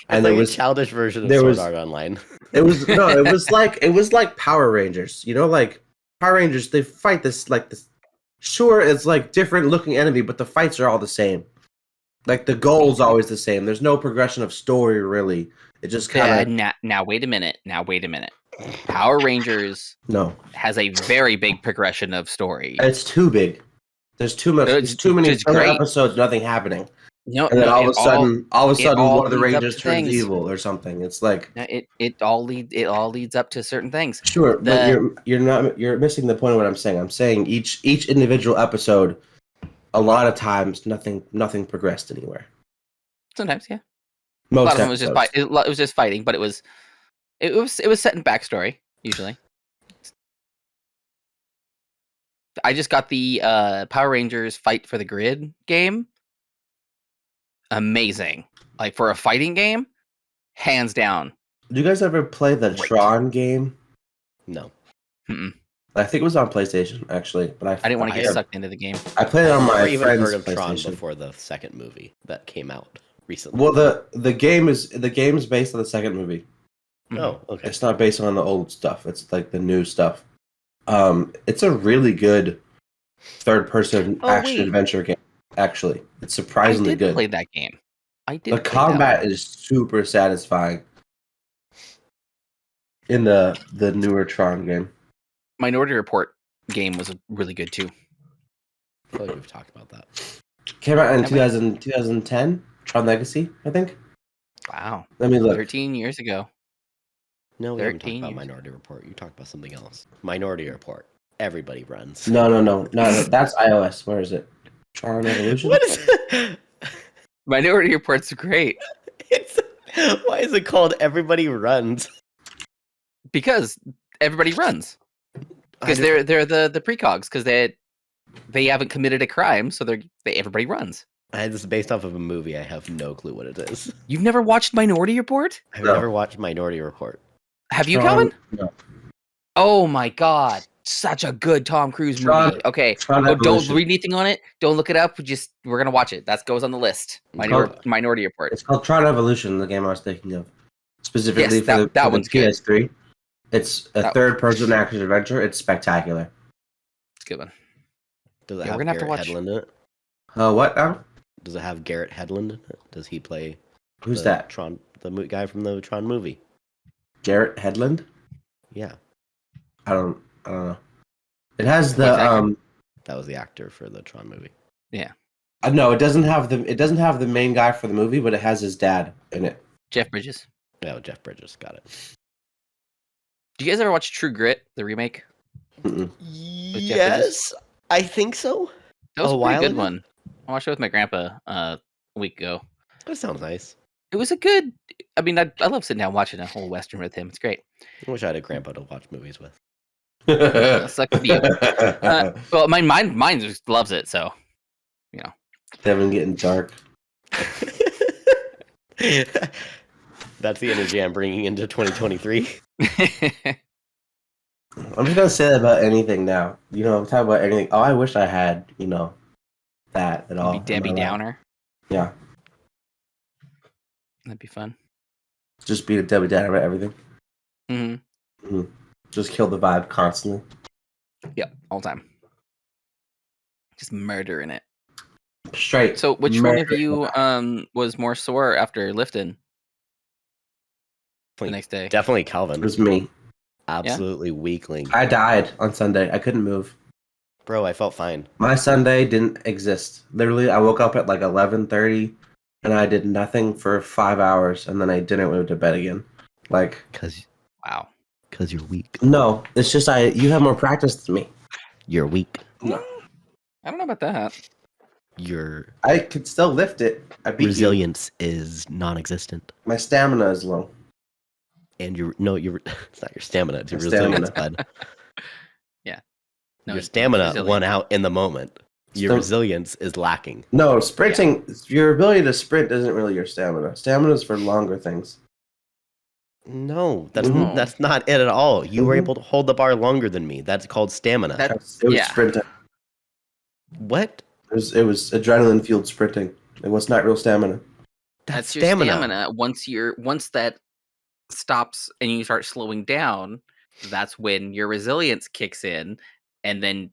And there was a childish version of Sword Art Online. It was like Power Rangers. You know, like Power Rangers, they fight this like this. Sure, it's like different looking enemy, but the fights are all the same. Like the goal's always the same. There's no progression of story really. It just kind of. Now wait a minute. Power Rangers has a very big progression of story. It's too big. There's too much. There's too many episodes. Nothing happening. No, and then all of a sudden, one of the Rangers turns evil or something. It's like it all leads up to certain things. Sure, but you're missing the point of what I'm saying. I'm saying each individual episode, a lot of times nothing progressed anywhere. Sometimes, yeah. Most a lot of them was just it was just fighting, but it was set in backstory usually. I just got the Power Rangers Fight for the Grid game. Amazing. Like for a fighting game, hands down. Do you guys ever play the Tron game? No. Mm-mm. I think it was on PlayStation actually, but I didn't want to get sucked into the game. I played it on my even friend's heard of PlayStation. Tron before the second movie that came out recently. Well, the game is based on the second movie. Oh, okay. It's not based on the old stuff. It's like the new stuff. It's a really good third-person action adventure game. Actually, it's surprisingly good. I did play that game. The combat is super satisfying in the newer Tron game. Minority Report game was really good too. I feel like we've talked about that. Came out in 2010. Tron Legacy, I think. Wow. Let me look. 13 years ago. No, we haven't talked about Minority Report. You talked about something else. Minority Report. Everybody runs. No. That's iOS. Where is it? Tron Evolution? What is it? Minority Report's great. Why is it called Everybody Runs? Because everybody runs. Because they're the precogs. Because they haven't committed a crime, so everybody runs. This is based off of a movie. I have no clue what it is. You've never watched Minority Report? I've never watched Minority Report. Have you, Calvin? No. Oh my god. Such a good Tom Cruise movie. Okay. Don't read anything on it. Don't look it up. We're gonna watch it. That goes on the list. Minority Report. It's called Tron Evolution, the game I was thinking of. Specifically for the PS3. It's a third-person action adventure. It's spectacular. It's a good one. Does it have Garrett Hedlund in it? What now? Does it have Garrett Hedlund in it? Does he play? Who's that? Tron, the guy from the Tron movie. Garrett Hedlund? Yeah. I don't know. It has the That was the actor for the Tron movie. Yeah. No, it doesn't have the main guy for the movie, but it has his dad in it. Jeff Bridges. Yeah, Jeff Bridges. Got it. Do you guys ever watch True Grit, the remake? Yes, I think so. That was a pretty good one. I watched it with my grandpa a week ago. That sounds nice. It was a good. I mean, I love sitting down watching a whole Western with him. It's great. I wish I had a grandpa to watch movies with. Suck for you. Well, mine just loves it, so you know. Devin getting dark. That's the energy I'm bringing into 2023. I'm just gonna say that about anything now. I'm talking about anything. Oh, I wish I had, that at all. Be Debbie Downer. Yeah. That'd be fun. Just be a Debbie Downer about everything. Mm-hmm. Just kill the vibe constantly. Yep, all the time. Just murdering it. Straight. So, which one of you was more sore after lifting the next day? Definitely Calvin. It was me. Absolutely weakling. I died on Sunday. I couldn't move. Bro, I felt fine. My Sunday didn't exist. Literally, I woke up at like 11:30, and I did nothing for 5 hours, and then I didn't go to bed again. Like, wow. Because you're weak. No, it's just you have more practice than me. You're weak. No. I don't know about that. I could still lift it. Resilience is non-existent. My stamina is low. And it's not your stamina, it's your resilience, bud. Yeah. No, your stamina won out in the moment. Your resilience is lacking. No, sprinting. Yeah. Your ability to sprint isn't really your stamina. Stamina is for longer things. No, that's not it at all. You were able to hold the bar longer than me. That's called stamina. It was sprinting. What? It was adrenaline fueled sprinting. It was not real stamina. That's your stamina. Once that stops and you start slowing down, that's when your resilience kicks in, and then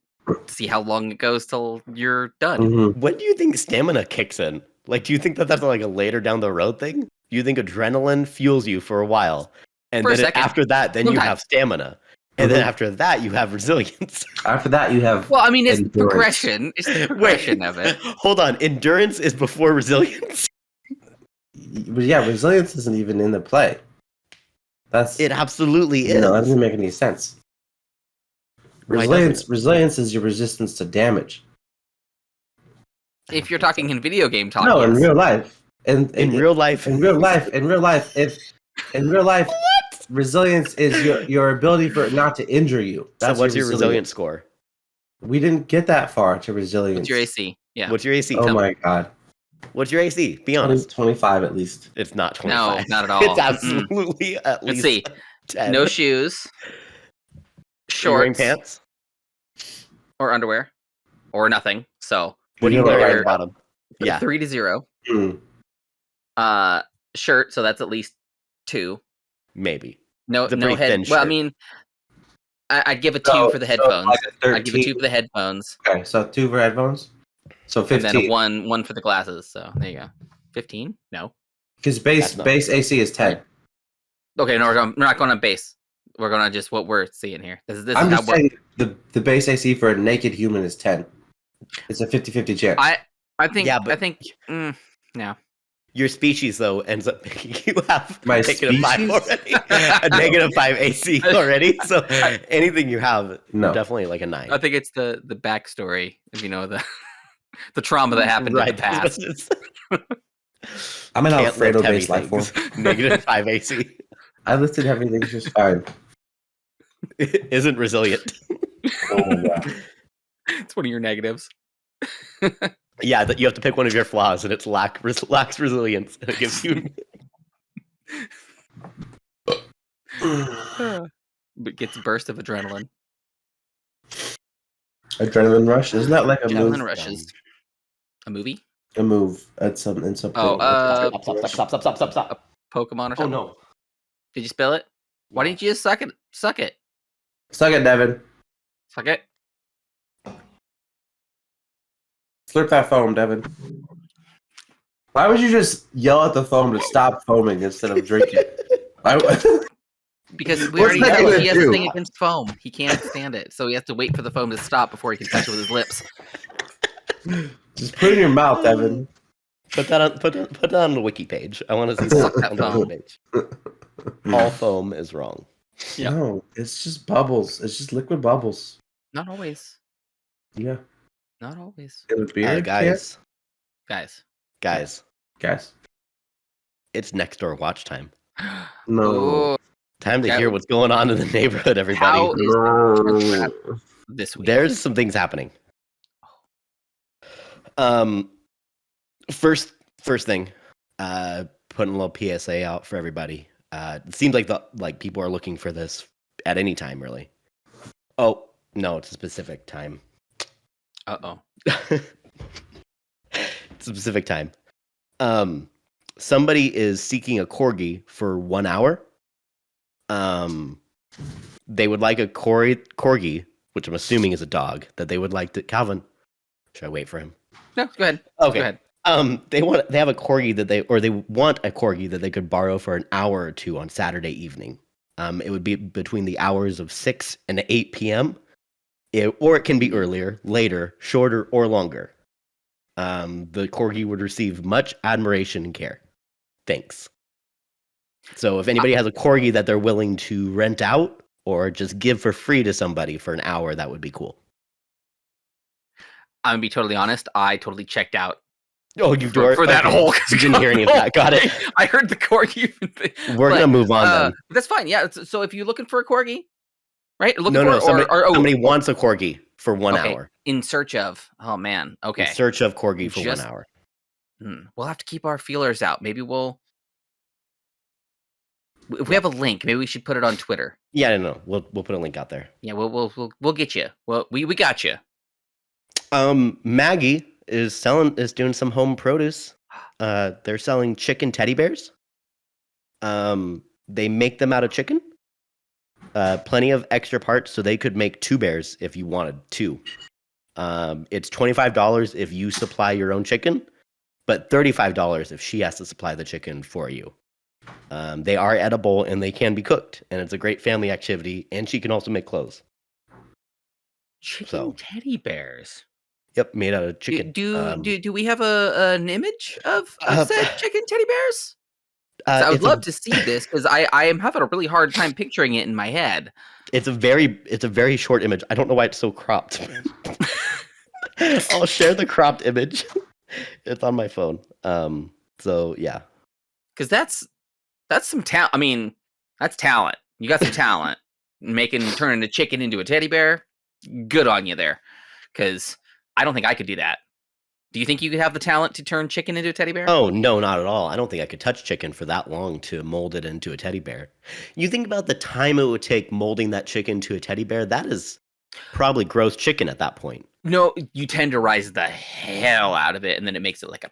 see how long it goes till you're done. Mm-hmm. When do you think stamina kicks in? Like, do you think that's like a later down the road thing? Do you think adrenaline fuels you for a while, and then after that, then you have stamina, and then after that, you have resilience. After that, you have it's progression. It's the progression of it. Hold on, endurance is before resilience. But yeah, resilience isn't even in the play. It absolutely is. No, that doesn't make any sense. Resilience is your resistance to damage. If you're talking in video game talk, no, in real life. In real life, resilience is your ability for it not to injure you. That's what's your resilience score? We didn't get that far to resilience. What's your AC? Yeah. What's your AC? Oh my god. What's your AC? Be honest. 25 at least. It's not 25. No, not at all. It's absolutely at least. Let's see. 10. No shoes. Shorts. Wearing pants? Or underwear. Or nothing. So what do you wear at the bottom? 3 to 0. Shirt, so that's at least 2. Maybe. No head. Well, I mean, I'd give a 2 for the headphones. I'd give a 2 for the headphones. Okay, so 2 for headphones. So 15. And then one for the glasses. So there you go. 15? No. Because base AC is 10. Okay, no, we're not going on base. We're going on just what we're seeing here. I'm just saying the base AC for a naked human is 10. It's a 50-50 chance. I think no. Your species, though, ends up making you have my negative 5 already. A negative 5 AC already. So anything you have, definitely like a 9. I think it's the backstory, if you know the trauma that happened in the past. I'm an Alfredo-based life form. Negative 5 AC. I listed everything just fine. It isn't resilient. Oh my god. It's one of your negatives. Yeah, you have to pick one of your flaws, and it's lacks resilience. And it gives you. But gets a burst of adrenaline. Adrenaline rush? Isn't that like a adrenaline move? rushes. A movie? A move at something. Stop. A Pokemon or something? Oh no! Did you spell it? Why didn't you just suck it? Suck it. Suck it, Devin. Suck it. Slurp that foam, Devin. Why would you just yell at the foam to stop foaming instead of drinking? Because we already know he has a thing against foam. He can't stand it, so he has to wait for the foam to stop before he can touch it with his lips. Just put it in your mouth, Evan. Put that on the wiki page. I want to see that on the page. All foam is wrong. Yeah. No, it's just bubbles. It's just liquid bubbles. Not always. Yeah. Not always. Guys. Guys. It's NexDoor WATCH time. No. Time to hear what's going on in the neighborhood, everybody. How is this week? There's some things happening. First thing, putting a little PSA out for everybody. It seems like people are looking for this at any time, really. Oh no, it's a specific time. It's a specific time. Somebody is seeking a corgi for 1 hour. They would like a corgi, which I'm assuming is a dog, that they would like to. Calvin, should I wait for him? No, go ahead. Okay. Go ahead. They have a corgi they want a corgi that they could borrow for an hour or two on Saturday evening. It would be between the hours of 6 and 8 p.m. Or it can be earlier, later, shorter, or longer. The corgi would receive much admiration and care. Thanks. So if anybody has a corgi that they're willing to rent out or just give for free to somebody for an hour, that would be cool. I'm going to be totally honest. I totally checked out. Oh, you for that whole. You didn't hear any of that. Got it. I heard the corgi. We're going to move on then. That's fine. Yeah. So if you're looking for a corgi, right? Somebody wants a corgi. for 1 hour. In search of. Oh man. Okay. In search of corgi for 1 hour. We'll have to keep our feelers out. Maybe if we have a link, maybe we should put it on Twitter. Yeah, no. We'll put a link out there. Yeah, we'll get you. Well, we got you. Maggie is doing some home produce. They're selling chicken teddy bears. They make them out of chicken. Plenty of extra parts, so they could make 2 bears if you wanted 2. It's $25 if you supply your own chicken, but $35 if she has to supply the chicken for you. They are edible and they can be cooked, and it's a great family activity. And she can also make clothes. Chicken teddy bears. Yep, made out of chicken. Do we have an image of said chicken teddy bears? I would love to see this because I am having a really hard time picturing it in my head. It's a very short image. I don't know why it's so cropped. I'll share the cropped image. It's on my phone. So yeah, because that's some talent. I mean, that's talent. You got some talent turning a chicken into a teddy bear. Good on you there, because I don't think I could do that. Do you think you could have the talent to turn chicken into a teddy bear? Oh, no, not at all. I don't think I could touch chicken for that long to mold it into a teddy bear. You think about the time it would take molding that chicken to a teddy bear, that is probably gross chicken at that point. No, you tenderize the hell out of it, and then it makes it like a...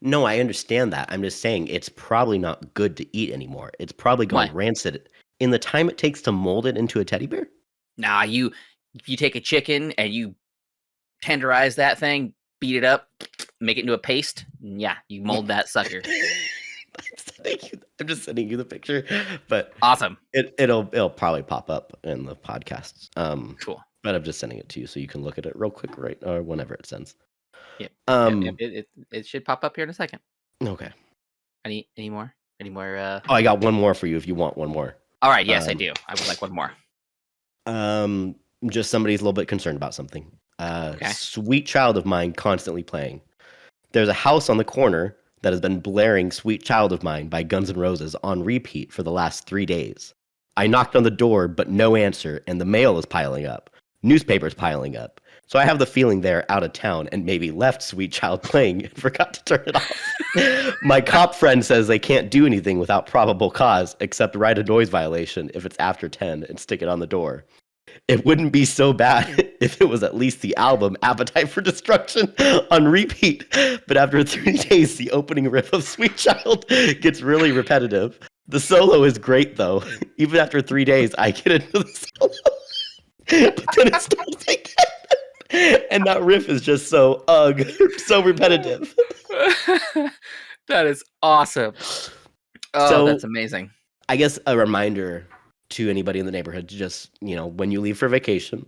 No, I understand that. I'm just saying it's probably not good to eat anymore. It's probably going rancid. In the time it takes to mold it into a teddy bear? Nah, you take a chicken and you tenderize that thing, beat it up, make it into a paste. Yeah, you mold that sucker. I'm just sending you the picture, but awesome. It'll probably pop up in the podcasts. Cool. But I'm just sending it to you so you can look at it real quick, right, or whenever it sends. Yeah. It should pop up here in a second. Okay. Any more? Any more? Oh, I got one more for you if you want one more. All right. Yes, I do. I would like one more. Just somebody's a little bit concerned about something. Sweet Child of Mine constantly playing. There's a house on the corner that has been blaring Sweet Child of Mine by Guns N' Roses on repeat for the last 3 days. I knocked on the door, but no answer, and the mail is piling up. Newspapers piling up. So I have the feeling they're out of town and maybe left Sweet Child playing and forgot to turn it off. My cop friend says they can't do anything without probable cause except write a noise violation if it's after 10 and stick it on the door. It wouldn't be so bad if it was at least the album Appetite for Destruction on repeat. But after 3 days, the opening riff of Sweet Child gets really repetitive. The solo is great, though. Even after 3 days, I get into the solo. But then it stops again. And that riff is just so so repetitive. That is awesome. Oh, that's amazing. I guess a reminder to anybody in the neighborhood to just, when you leave for vacation,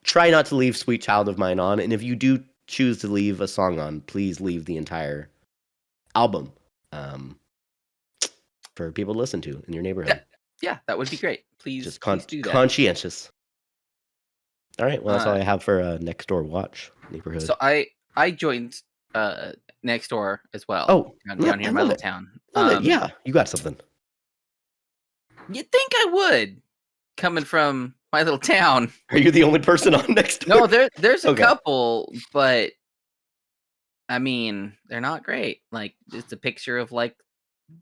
try not to leave Sweet Child of Mine on. And if you do choose to leave a song on, please leave the entire album for people to listen to in your neighborhood. Yeah, that would be great. Please, just please do that. Conscientious. All right, well, that's all I have for NexDoor WATCH neighborhood. So I joined NexDoor as well. Oh, down here in my little town. Yeah, you got something. You'd think I would, coming from my little town. Are you the only person on NexDoor? No, there's a couple, but I mean, they're not great. Like, it's a picture of like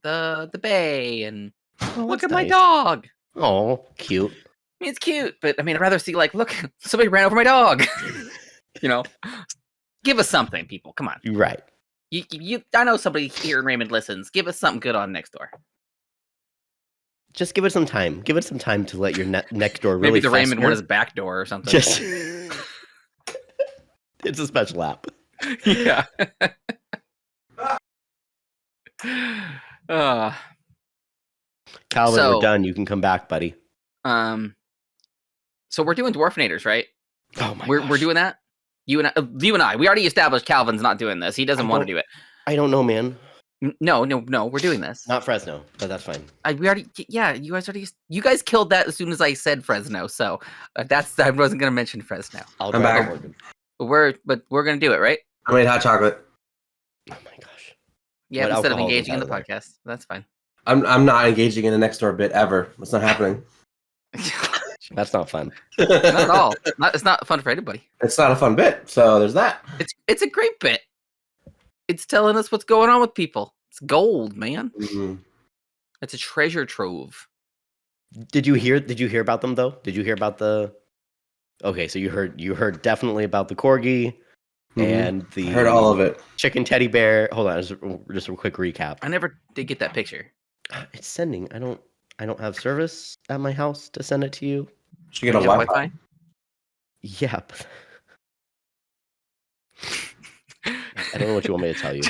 the bay, and look at my dog. Oh, cute. I mean, it's cute, but I mean, I'd rather see like, look, somebody ran over my dog. Give us something, people. Come on. Right. You. I know somebody here in Raymond listens. Give us something good on NexDoor. Just give it some time. Give it some time to let your NexDoor really. Maybe the Raymond one is backdoor or something. Just it's a special app. Yeah. Calvin, we're done. You can come back, buddy. So we're doing Dwarfnators, right? Oh my! We're doing that. You and I. We already established Calvin's not doing this. He doesn't want to do it. I don't know, man. No. We're doing this. Not Fresno, but that's fine. You guys killed that as soon as I said Fresno. So I wasn't gonna mention Fresno. I'm back. We're gonna do it, right? I made hot chocolate. Oh my gosh. Yeah, instead of engaging in the podcast, that's fine. I'm not engaging in the NexDoor bit ever. It's not happening. That's not fun. Not at all. It's not fun for anybody. It's not a fun bit, so there's that. It's a great bit. It's telling us what's going on with people. It's gold, man. Mm-hmm. It's a treasure trove. Did you hear about them though? Did you hear about the? Okay, so you heard definitely about the corgi and the. I heard all of it. Chicken teddy bear. Hold on, just a quick recap. I never did get that picture. It's sending. I don't have service at my house to send it to you. Should you get a Wi-Fi? Yeah. I don't know what you want me to tell you.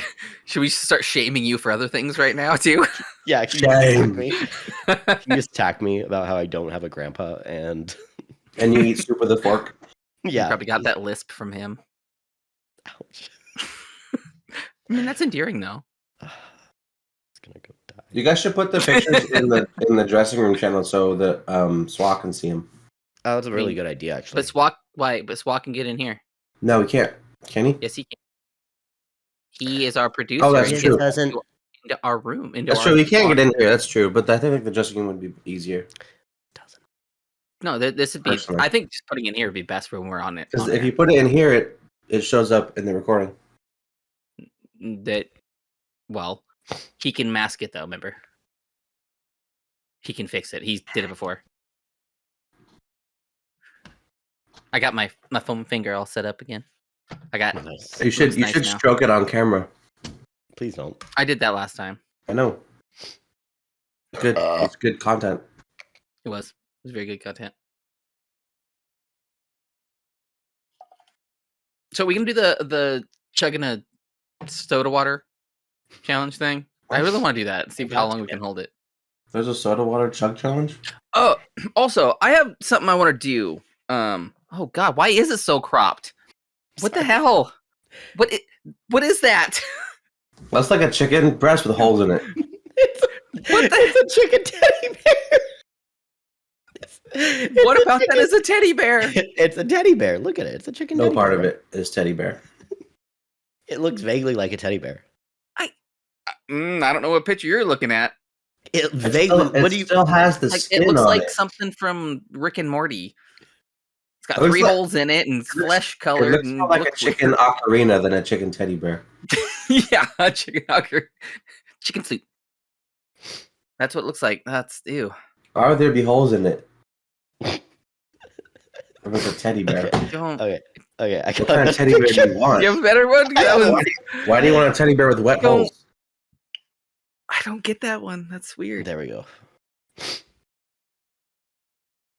Should we start shaming you for other things right now too? Yeah, can you just attack me about how I don't have a grandpa and you eat soup with a fork? Yeah. You probably got that lisp from him. Ouch. I mean, that's endearing though. It's gonna go die. You guys should put the pictures in the dressing room channel so that Swat can see them. Oh, that's a really good idea, actually. But Swat can get in here. No, we can't. Can he? Yes, he can. He is our producer. Oh, that's true. Into our room. That's true. He can't get in here. That's true. But I think the dressing room would be easier. Doesn't. No, this would be. Personally. I think just putting it in here would be best when we're on it. Because if you put it in here, it shows up in the recording. Well, he can mask it though. Remember, he can fix it. He did it before. I got my foam finger all set up again. I got. Nice. You should now. stroke it on camera. Please don't. I did that last time. I know. Good. It's good content. It was very good content. So we can do the chugging a soda water challenge thing. I really want to do that and see how long we can hold it. There's a soda water chug challenge? Oh, also, I have something I want to do. Oh God, why is it so cropped? What the hell? What is that? That's like a chicken breast with holes in it. It's a chicken teddy bear. What about that is a teddy bear? It's a teddy bear. Look at it. It's a chicken No teddy part bear. of it is teddy bear. It looks vaguely like a teddy bear. I don't know what picture you're looking at. It vaguely. Still has the Like, skin it looks on like it. something from Rick and Morty. It's got It looks 3 like- holes in it and flesh It colored. looks and more like a chicken ocarina than a chicken teddy bear. Yeah, a chicken hugger. Chicken soup. That's what it looks like. That's ew. Why would there be holes in it? If it's a teddy bear. Don't. Okay. I What kind of teddy bear do you want? You have a better one? Why do you want a teddy bear with wet Don't- holes? I don't get that one. That's weird. There we go.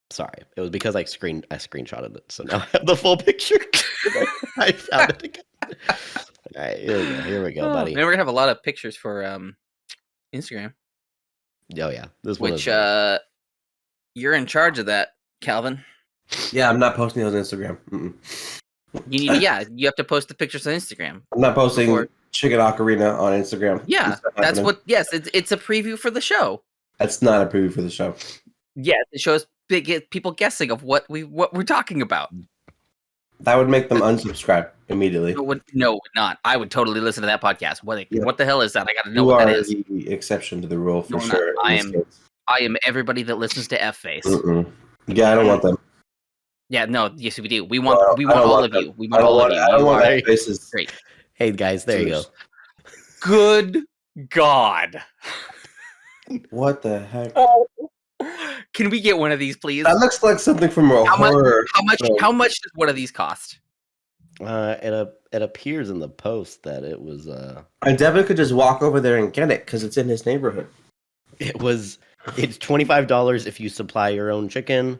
Sorry, it was because I screenshotted it, so now I have the full picture. I found it again. All right, here we go, buddy. And we're gonna have a lot of pictures for Instagram. Oh yeah, this one. Which you're in charge of that, Calvin. Yeah, I'm not posting those on Instagram. Mm-mm. You need you have to post the pictures on Instagram. I'm not posting Before- chicken ocarina on Instagram. Yeah, It's not that's happening. what. Yes, it's a preview for the show. That's not a preview for the show. Yes, it shows people guessing of what we're talking about. That would make them unsubscribe immediately. No, not. I would totally listen to that podcast. What the hell is that? I got to know You what are that is. the exception to the rule for No, I'm not. sure. I in this case. I am everybody that listens to F Face. Mm-mm. Yeah, I don't want them. Yeah, no, yes, we do. We want I all don't of want you. We I want don't all want. of you. I don't You want are that faces. great. Hey guys, there you go. Good God. What the heck? Can we get one of these, please? That looks like something from a horror. How much does one of these cost? It appears in the post that it was. And Devin could just walk over there and get it because it's in his neighborhood. It's $25 if you supply your own chicken,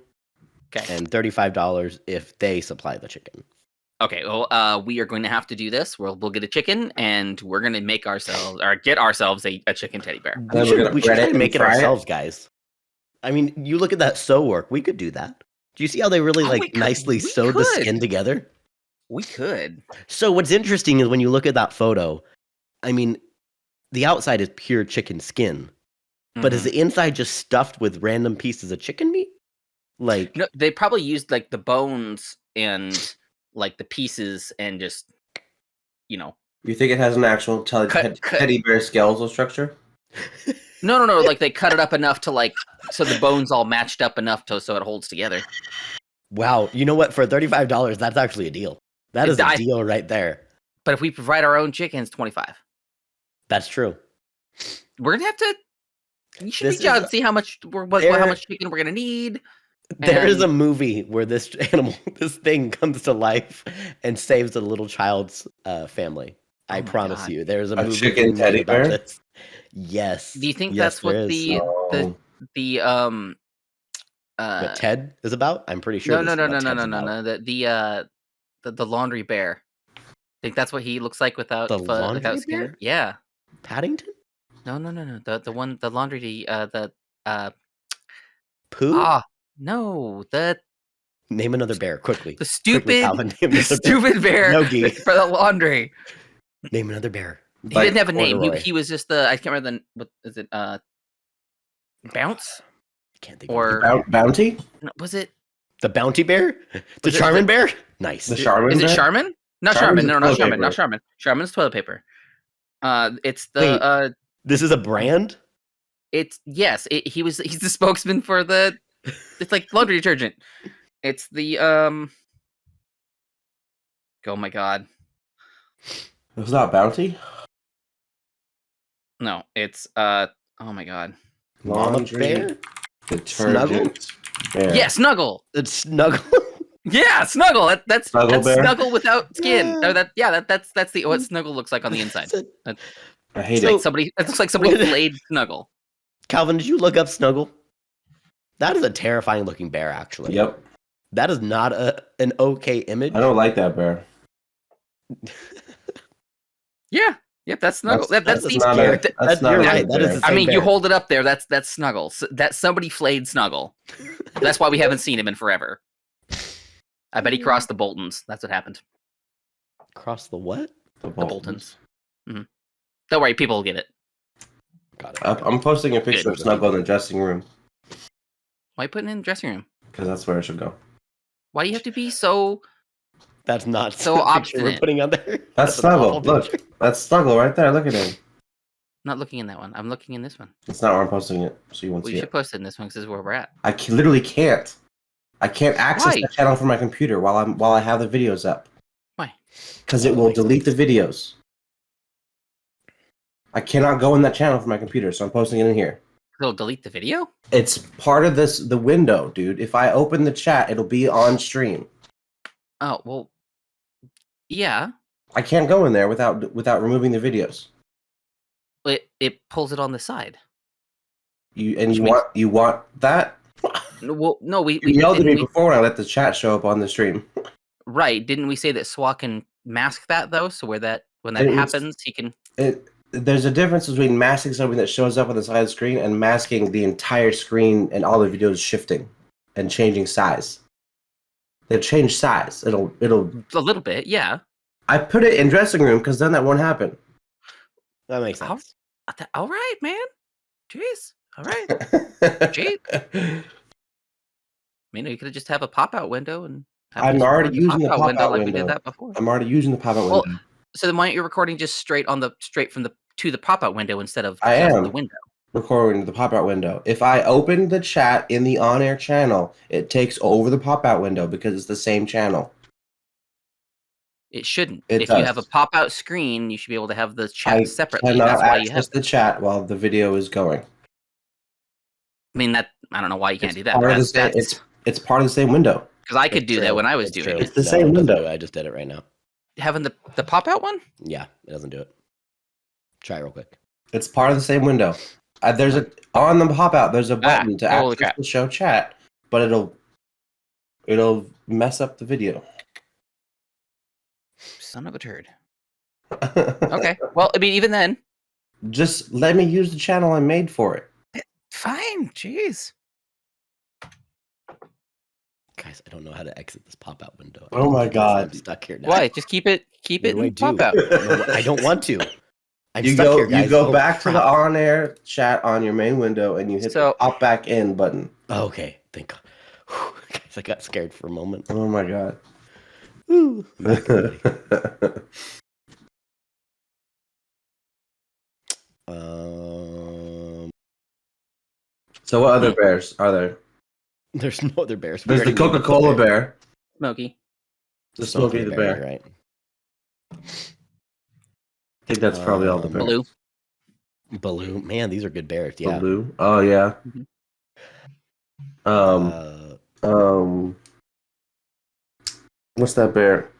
Okay. and $35 if they supply the chicken. Okay. Well, we are going to have to do this. We'll get a chicken, and we're going to get ourselves a chicken teddy bear. Then we're gonna We should bread try it to and make it fry it. ourselves, guys. I mean, you look at that sew work. We could do that. Do you see how they really Oh, we could. nicely We sewed the could. skin together? We could. So what's interesting is when you look at that photo, I mean, the outside is pure chicken skin, but is Mhm. the inside just stuffed with random pieces of chicken meat? Like, No, they probably used like the bones and like the pieces and just You think it has an actual Cut- teddy bear skeletal structure? no. Like they cut it up enough to like So the bone's all matched up enough so it holds together. Wow, you know what? For $35, that's actually a deal. That is a deal right there. But if we provide our own chickens, $25. That's true. We're gonna have to. You should reach out and see how much chicken we're gonna need. There is a movie where this thing comes to life and saves a little child's family. I promise you. There's a movie chicken teddy bear about this. Yes. Do you think that's what the what Ted is about? I'm pretty sure. No. The laundry bear. I think that's what he looks like without laundry skin. Bear? Yeah. Paddington? No. The laundry Pooh? No, name another bear quickly. The stupid bear for the laundry. Name another bear. He didn't have a name. He was just I can't remember what is it? Bounce. I can't think. Or Bounty? Was it the Bounty Bear? The Charmin Bear? Nice. The Charmin. Is it Charmin? Not Charmin. No, not Charmin. Not Charmin. Charmin's toilet paper. It's the. Wait, this is a brand. He's the spokesman for the. It's like laundry detergent. It's the Oh my god. It was not Bounty? No, it's oh my god. Laundry Bear? Detergent. Snuggle? Yeah, Snuggle. It's Snuggle. Yeah, Snuggle. That's Snuggle without skin. Yeah. That's what Snuggle looks like on the inside. I hate it. It looks like somebody flayed Snuggle. Calvin, did you look up Snuggle? That is a terrifying looking bear, actually. Yep. That is not an okay image. I don't like that bear. Yeah. Yep, that's Snuggle. That's you're right. That is. I mean, bear. You hold it up there. That's Snuggle. That somebody flayed Snuggle. That's why we haven't seen him in forever. I bet he crossed the Boltons. That's what happened. Cross the what? The Boltons. Mm-hmm. Don't worry, people will get it. Got it. I'm posting a picture of Snuggle in the dressing room. Why are you putting it in the dressing room? Because that's where it should go. Why do you have to be so... That's not so obstinate. We're putting on there. That's Snuggle. Look, that's Snuggle right there. Look at him. I'm not looking in that one. I'm looking in this one. It's not where I'm posting it, so you won't see it. You should post it in this one because this is where we're at. I literally can't. I can't access the channel from my computer while I have the videos up. Why? Because it will delete the videos. I cannot go in that channel from my computer, so I'm posting it in here. It'll delete the video? It's part of the window, dude. If I open the chat, it'll be on stream. Oh, well, yeah. I can't go in there without removing the videos. It pulls it on the side. You want that? Well, no, we yelled at me before when I let the chat show up on the stream. Right? Didn't we say that SWA can mask that though? So when that happens, he can. There's a difference between masking something that shows up on the side of the screen and masking the entire screen and all the videos shifting and changing size. They've changed size. It'll a little bit, yeah. I put it in dressing room because then that won't happen. That makes sense. All right, man. Jeez. All right. Jeez. I mean, you could just have a pop-out window and. I'm already using the pop-out window. Like we did that before. I'm already using the pop-out window. So then why aren't you recording just straight from the pop-out window instead of I am the window? Recording the pop-out window. If I open the chat in the on-air channel, it takes over the pop-out window because it's the same channel. It shouldn't. If you have a pop-out screen, you should be able to have the chat separately. That's why you have the chat while the video is going. I mean, I don't know why you can't do that. It's part of the same window. Because I could do that when I was doing it. It's the same window. I just did it right now. Having the pop-out one? Yeah, it doesn't do it. Try real quick. It's part of the same window. There's on the pop-out. There's a button to access the show chat, but it'll mess up the video. Son of a turd. Okay. Well, I mean, even then, just let me use the channel I made for it. Fine. Jeez. Guys, I don't know how to exit this pop-out window. Oh my god. I'm stuck here now. Why? Just keep it in pop-out. No, I don't want to. You go back to the on-air chat on your main window and you hit the pop back in button. Oh, okay. Thank God. Guys, I got scared for a moment. Oh my god. So what other bears are there? There's no other bears. There's the Coca-Cola bear. Smokey. The Smokey the bear. Right. I think that's probably all the bears. Blue. Baloo. Man, these are good bears. Yeah. Blue. Oh yeah. What's that bear?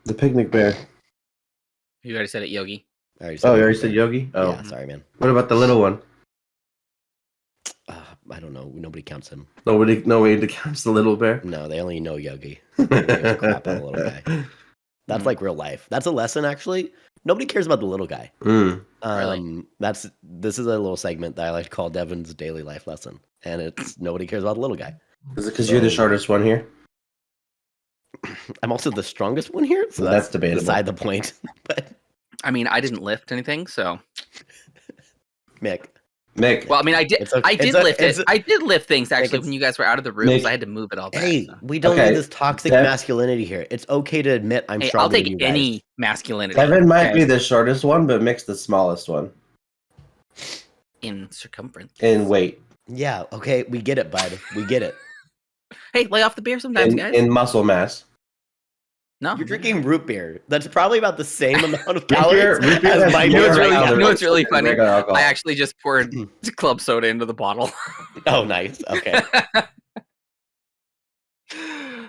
The picnic bear. You already said it, Yogi. You already said Yogi? Oh. Yeah, sorry, man. What about the little one? I don't know. Nobody counts him. Nobody counts the little bear? No, they only know Yogi. They give crap on the little guy. That's like real life. That's a lesson, actually. Nobody cares about the little guy. Really? This is a little segment that I like to call Devin's daily life lesson, and it's nobody cares about the little guy. Is it because you're the shortest one here? I'm also the strongest one here, so that's debatable. Beside the point. But I mean, I didn't lift anything, so Mick. Well, I mean, I did. I did lift things actually Mick, when you guys were out of the room. So I had to move it all back. Hey, we don't need this toxic masculinity here. It's okay to admit I'm stronger I'll take than you any guys. masculinity. Devin might be the shortest one, but Mick's the smallest one in circumference. In weight. Yeah. Okay, we get it, bud. We get it. Hey, lay off the beer sometimes, guys. In muscle mass. No, you're drinking root beer. That's probably about the same amount of calories. You know what's really funny? I actually just poured club soda into the bottle. Oh, nice. Okay.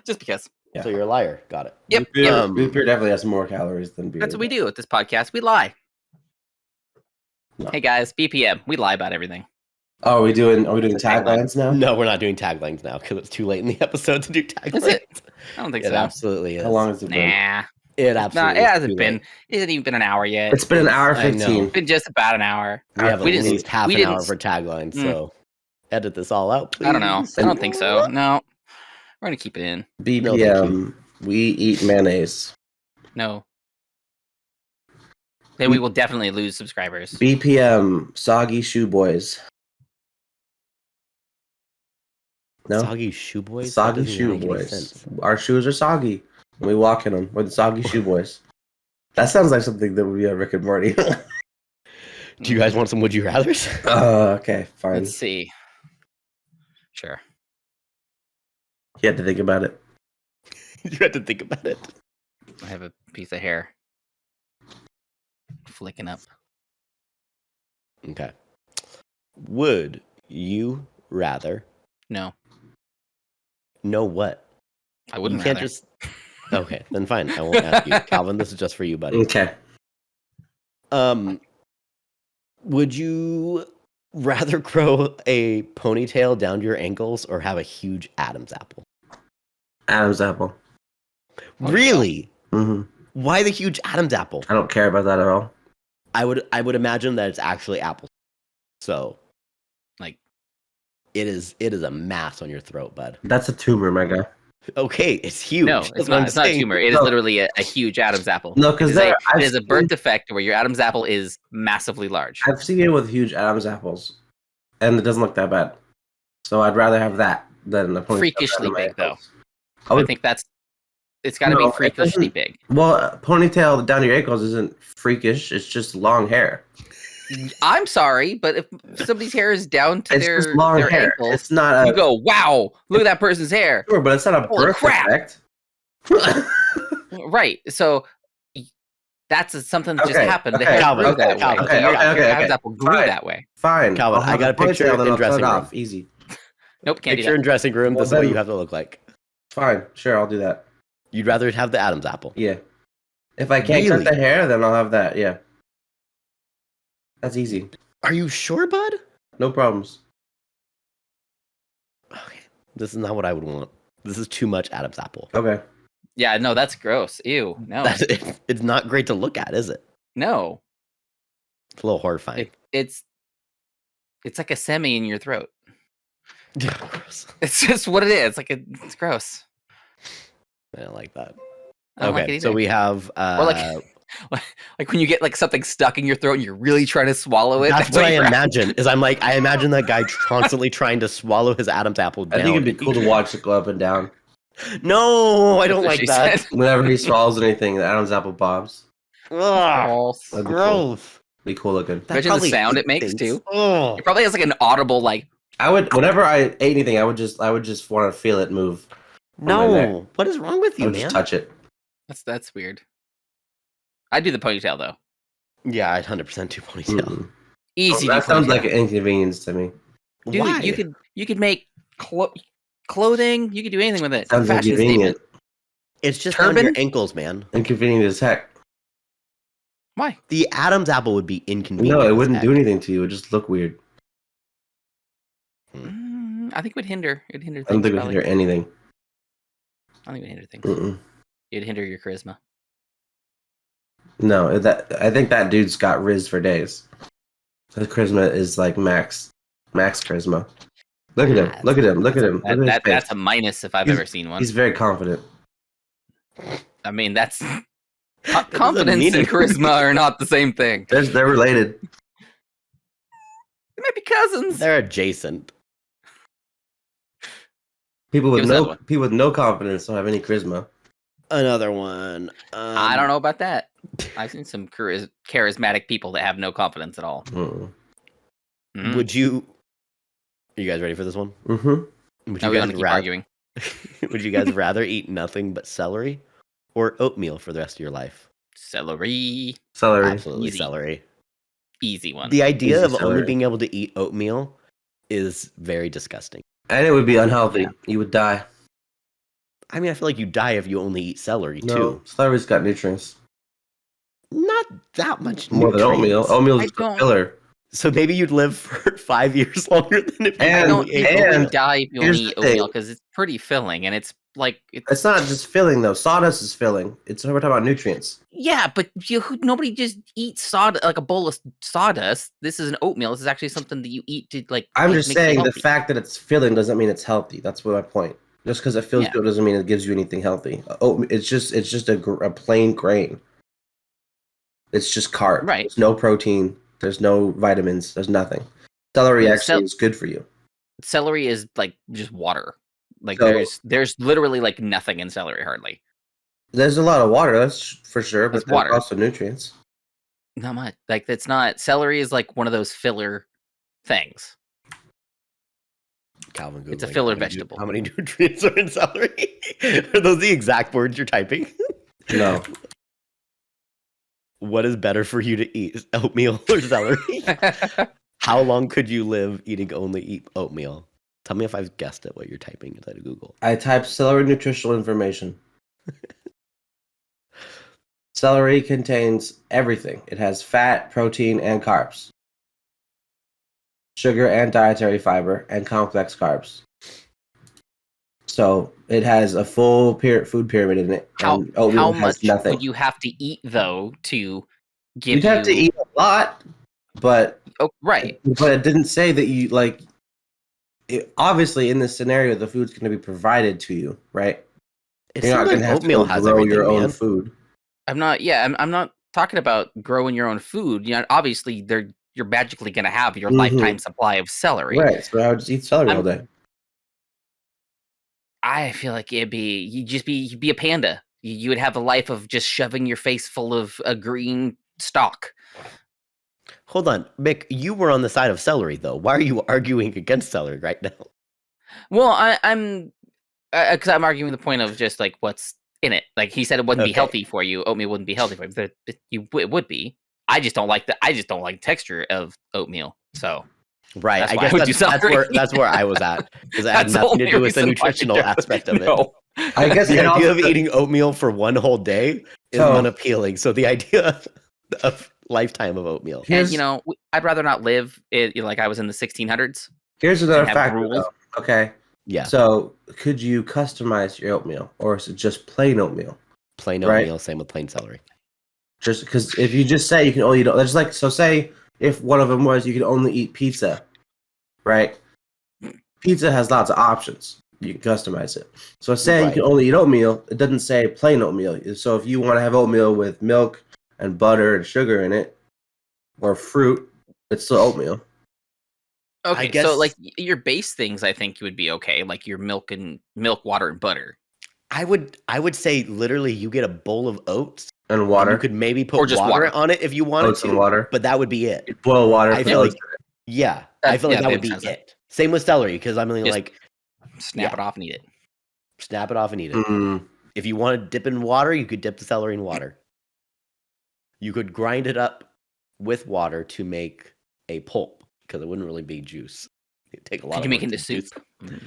Just because. Yeah. So you're a liar. Got it. Yep. Root beer definitely has more calories than beer. That's what we do at this podcast. We lie. No. Hey guys, BPM. We lie about everything. Oh, are we doing taglines now? No, we're not doing taglines now because it's too late in the episode to do taglines. Is it? I don't think so. It absolutely is. How long has it been? Nah. It absolutely it hasn't been. It hasn't even been an hour yet. It's been an hour 15. It's been just about an hour. We have at least half an hour for taglines, so edit this all out, please. I don't know. I don't think so. No. We're going to keep it in. BPM, we eat mayonnaise. No. Then we will definitely lose subscribers. BPM, soggy shoe boys. No? Soggy shoe boys? Soggy shoe boys. Our shoes are soggy. And we walk in them. We're the soggy shoe boys. That sounds like something that would be on Rick and Morty. Do you guys want some Would You Rathers? Okay, fine. Let's see. Sure. You had to think about it. You had to think about it. I have a piece of hair flicking up. Okay. Would you rather? No. No what? I wouldn't. You can't just. Okay, then fine. I won't ask you, Calvin. This is just for you, buddy. Okay. Would you rather grow a ponytail down to your ankles or have a huge Adam's apple? Adam's apple. Really? Mm-hmm. Why the huge Adam's apple? I don't care about that at all. I would imagine that it's actually apple. So, like, it is a mass on your throat, bud. That's a tumor, my guy. Okay, it's huge. No, it's not. It's not a tumor. It is literally a huge Adam's apple. No, because it is a birth defect where your Adam's apple is massively large. I've seen it with huge Adam's apples, and it doesn't look that bad. So I'd rather have that than a ponytail. Freakishly big, though. I think it's got to be freakishly big. Well, a ponytail down to your ankles isn't freakish. It's just long hair. I'm sorry, but if somebody's hair is down to their ankles, it's not. You go, wow! Look at that person's hair. Sure, but it's not a birth defect. Right. So that's something that just happened. Okay, Calvin, that way. Okay. Apple grew that way. Fine, Calvin. I got a picture in dressing room. Easy. Nope, can't do that. Picture in dressing room. This is what you have to look like. Fine, sure, I'll do that. You'd rather have the Adam's apple? Yeah. If I can't cut the hair, then I'll have that. Yeah. That's easy. Are you sure, bud? No problems. Okay. This is not what I would want. This is too much Adam's apple. Okay. Yeah, no, that's gross. Ew, no. It's not great to look at, is it? No. It's a little horrifying. It's like a semi in your throat. Gross. It's just what it is. It's gross. I don't like that. I don't like it so we have or like when you get like something stuck in your throat and you're really trying to swallow it. That's what I imagine. I imagine that guy constantly trying to swallow his Adam's apple down. I think it'd be cool to watch it go up and down. No, I don't like that. Whenever he swallows anything, the Adam's apple bobs. Ugh, gross. Be cool looking. Imagine the sound it makes too. Oh. It probably has like an audible like I would, whenever I ate anything, I would just want to feel it move. No, what is wrong with you, man? Just touch it. That's weird. I do the ponytail though. Yeah, I'd 100% do ponytail. Mm-mm. Easy. That sounds like an inconvenience to me. Dude, Why? you could make clothing. You could do anything with it. Sounds Fashion inconvenient. statement. It's just Turban? on your ankles, man. Inconvenient as heck. Why? The Adam's apple would be inconvenient. No, it as wouldn't heck. do anything to you. It would just look weird. I think it would hinder. It'd hinder things. I don't think it would hinder anything. I think it would hinder things. Mm-mm. It'd hinder your charisma. No, I think that dude's got Riz for days. His charisma is like max charisma. Look at him. Look at him. Look at him. That's a minus if I've ever seen one. He's very confident. I mean, that's confidence and charisma are not the same thing. They're related. They might be cousins. They're adjacent. People with no confidence don't have any charisma. Another one. I don't know about that. I've seen some charismatic people that have no confidence at all. Mm-hmm. Would you? Are you guys ready for this one? Mm-hmm. Would No, you we guys want to keep arguing. Would you guys rather eat nothing but celery or oatmeal for the rest of your life? Celery. Absolutely Easy. Celery. Easy one. The idea Easy of celery. only being able to eat oatmeal is very disgusting. And it would be unhealthy. Yeah. You would die. I mean, I feel like you die if you only eat celery No, too. celery's got nutrients. Not that much More than oatmeal. Oatmeal's just a filler. So maybe you'd live for 5 years longer than if you I only don't ate think oatmeal. you die if you here's only eat the thing. oatmeal because it's pretty filling and it's like It's not just filling though. Sawdust is filling. We're talking about nutrients. yeah, but nobody just eats like a bowl of sawdust. This is an oatmeal. This is actually something that you eat to like. I'm it just makes you saying the healthy. fact that it's filling doesn't mean it's healthy. That's my point. Just because it feels Yeah. good doesn't mean it gives you anything healthy. It's just a plain grain. It's just carb. Right. There's no protein. There's no vitamins. There's nothing. Celery Yeah, actually is good for you. Celery is like just water. Like So- there's literally like nothing in celery hardly. There's a lot of water, that's for sure, but That's there's water. also nutrients. Not much. Like it's not. Celery is like one of those filler things. Calvin, It's a Googling, filler how many vegetable. How many nutrients are in celery? Are those the exact words you're typing? No. What is better for you to eat, oatmeal or celery? How long could you live eating only oatmeal? Tell me if I've guessed it what you're typing inside Google. I typed celery nutritional information. Celery contains everything. It has fat, protein, and carbs. Sugar and dietary fiber and complex carbs. So it has a full food pyramid in it. How oatmeal much has nothing. would you have to eat though to give You'd have to eat a lot, but Oh, right. But it didn't say that you like. Obviously, in this scenario, the food's going to be provided to you, right? It You're not seems going like to have to oatmeal go has grow everything, your own man. food. I'm not talking about growing your own food. You know, obviously you're magically going to have your lifetime supply of celery. Right. So I would just eat celery all day. I feel like you'd be a panda. You would have a life of just shoving your face full of a green stalk. Hold on, Mick, you were on the side of celery, though. Why are you arguing against celery right now? Well, I'm because I'm arguing the point of just like what's in it. Like he said, it wouldn't be Okay. healthy for you. Oatmeal wouldn't be healthy for you. It would be. I just don't like the texture of oatmeal. So Right, That's I why guess I would do that's where I was at, because it had That's the nothing to only do with the reason why I nutritional don't- aspect of it. No. I guess The it idea also- of eating oatmeal for one whole day is So- unappealing. So the idea of lifetime of oatmeal. And Here's- you know, I'd rather not live like I was in the 1600s. Here's another and have factor. rules. Though. Okay. Yeah, So could you customize your oatmeal, or is it just plain oatmeal? plain right. oatmeal, same with plain celery. Just because if you just say you can only eat, that's like so. Say if one of them was you can only eat pizza, right? Pizza has lots of options. You can customize it. So saying you can Right. only eat oatmeal, it doesn't say plain oatmeal. So if you want to have oatmeal with milk and butter and sugar in it, or fruit, it's still oatmeal. Okay, guess- so like your base things, I think would be okay, like your milk, water, and butter. I would say literally you get a bowl of oats. And and water. you could maybe put Or just water water. on it if you wanted Oats to, and water. but that would be it. You boil water. I for feel those- like, yeah, I feel like Yeah, that would makes be sense. it. Same with celery, because I'm Just like snap it off and eat it. snap it off and eat it. Mm. If you want to dip in water, you could dip the celery in water. You could grind it up with water to make a pulp, because it wouldn't really be juice. It'd take a lot. Could of you make work it into to soup? juice.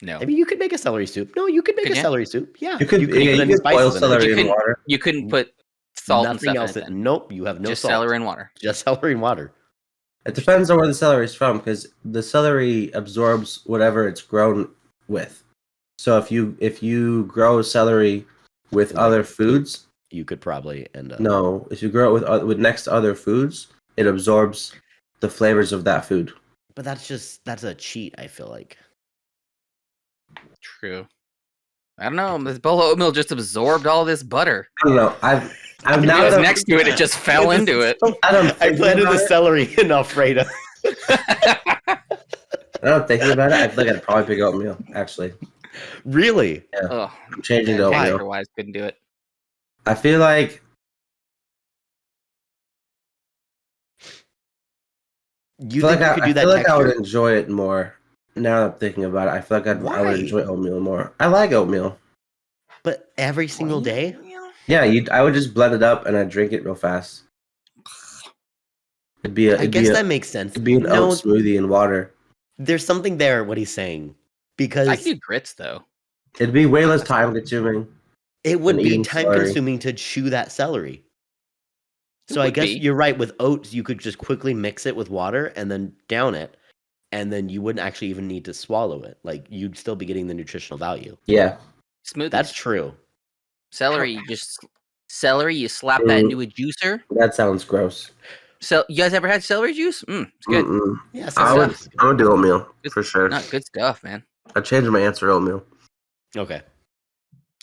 No. I mean, you could make a celery soup. No, you could make Could a ya? celery soup. Yeah, You could put boil any spices in it. celery in water. You couldn't put salt and Nothing stuff else. in it. Then. Nope, you have no Just salt. celery and water. Just celery and water. It depends on where the celery is from, because the celery absorbs whatever it's grown with. So if you grow celery with Like other foods, you could probably end up. no. If you grow it with next to other foods, it absorbs the flavors of that food. But that's a cheat, I feel like. True. I don't know. This bowl of oatmeal just absorbed all this butter. I don't know. I've It now was that next to it. It just fell into it. I planted the celery in Alfredo. Now I'm thinking about it, I feel like I'd probably pick oatmeal, actually. Really? Yeah. Oh, I'm changing to oatmeal. otherwise couldn't do it. I feel like You think you could do that I feel like I texture? would enjoy it more. Now that I'm thinking about it, I feel like I Why? would enjoy oatmeal more. I like oatmeal. But every single day? Yeah, I would just blend it up and I'd drink it real fast. I guess that makes sense. It'd be an No, oat smoothie in water. there's something there, what he's saying. Because I can do grits though. It'd be way less time consuming. it would than be eating time celery. consuming to chew that celery. It So I would guess be. you're right. With oats, you could just quickly mix it with water and then down it. And then you wouldn't actually even need to swallow it. Like, you'd still be getting the nutritional value. Yeah. Smoothies. That's true. Celery. You slap that into a juicer. That sounds gross. So you guys ever had celery juice? It's good. Mm-mm. Yeah, I would do oatmeal for sure. Not good stuff, man. I changed my answer to oatmeal. Okay.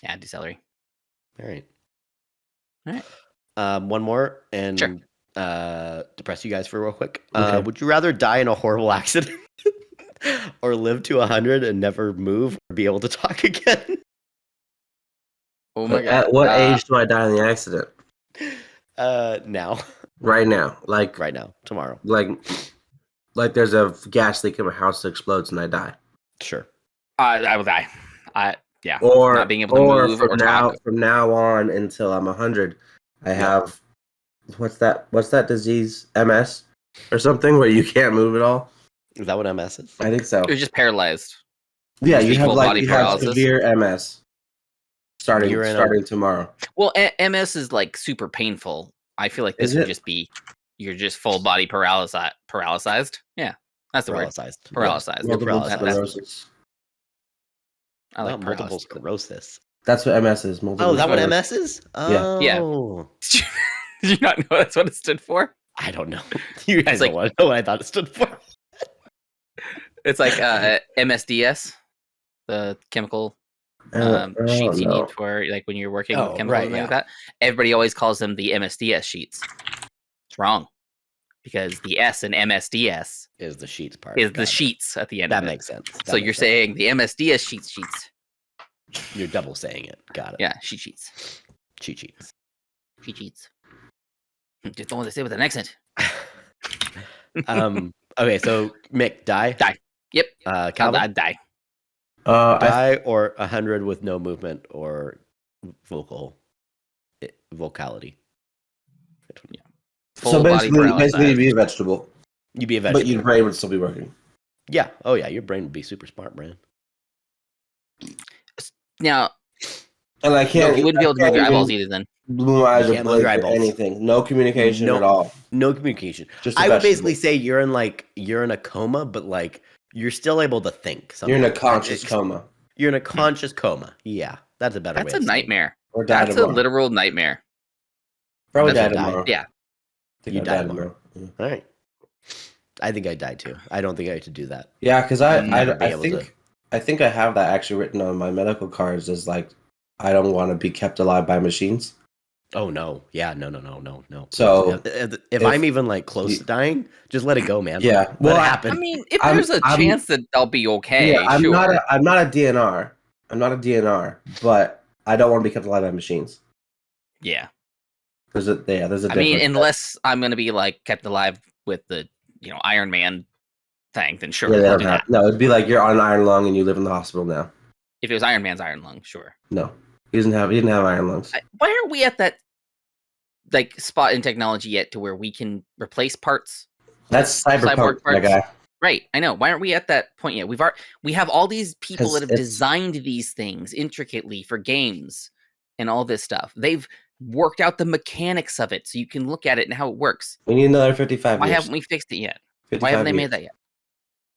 Yeah, I'd do celery. All right. All right. One more and Sure. depress you guys for real quick. Okay. Would you rather die in a horrible accident or live to 100 and never move or be able to talk again? Oh my god. At what age do I die in the accident? Now. Right now. Like Right now. Tomorrow. like there's a gas leak in my house that explodes and I die. Sure. I will die. Yeah. Or not being able to move or talk. from now on until I'm 100, I have what's that disease? MS or something where you can't move at all? Is that what MS is? I think so. You're just paralyzed. Yeah, Just you have full body you have paralysis. severe MS starting tomorrow. Well, MS is like super painful. I feel like this Is would it? just be you're just full body paralyzed. Yeah, that's the word. Paralyzed. Paralyzed. You're Multiple paralyzed. sclerosis. I like Not multiple paralysis. sclerosis. That's what MS is. Multiple Oh, is that what sclerosis. MS is? Yeah. Yeah. Oh. Did you not know that's what it stood for? I don't know. You guys It's like- don't want to know what I thought it stood for. It's like MSDS, the chemical sheets you need for like when you're working Oh, with chemicals right, and yeah. like that. Everybody always calls them the MSDS sheets. It's wrong because the S in MSDS Is the sheets part. is Got the it. sheets at the end. That of it. makes sense. That So makes you're sense. saying the MSDS sheets. You're double saying it. Got it. Yeah, sheets. Cheat sheets. Sheets. Just don't want to say with an accent. Okay, so Mick, die. Die. Yep. Calvin, I'd die. die or 100 with no movement or vocality. Full So body basically, you'd paralyzed. be a vegetable, You'd be a vegetable. but your brain would still be working. Yeah. Oh yeah, your brain would be super smart, Brandon. Now, And I can't. you wouldn't be able to I move your can't eyeballs even either then. Blue eyes You or can't move your blink or eyeballs. anything. No communication No. at all. No communication. Just a I would vegetable. basically say you're in a coma, but like you're still able to think. You're in a somehow. conscious It's- coma. You're in a conscious coma. Yeah, that's a better way. That's a of saying it. nightmare. Or die That's tomorrow. a literal nightmare. Probably die That's a die. tomorrow. Yeah. I think You I'll die die tomorrow. Yeah. All right. I think I died too. I don't think I could do that. Yeah, because I'd never be I able think to. I think I have that actually written on my medical cards as like I don't want to be kept alive by machines. Oh no! Yeah, no. So if I'm even like close to dying, just let it go, man. Yeah, let well, it I happen. mean, if I'm- there's a I'm- chance that I'll be okay, yeah, I'm sure. not a DNR. I'm not a DNR, but I don't want to be kept alive by machines. Yeah. There's a I mean, unless I'm gonna be like kept alive with the Iron Man thing, then sure, Yeah, we'll do that. No, it'd be like you're on iron lung and you live in the hospital now. If it was Iron Man's iron lung, sure. No, he didn't have iron lungs. Why aren't we at that like spot in technology yet to where we can replace parts? That's cyberpunk, my guy. Right, I know. Why aren't we at that point yet? We have all these people that have designed these things intricately for games and all this stuff. They've worked out the mechanics of it so you can look at it and how it works. We need another 55 Why years. haven't we fixed it yet? Why haven't they made that yet?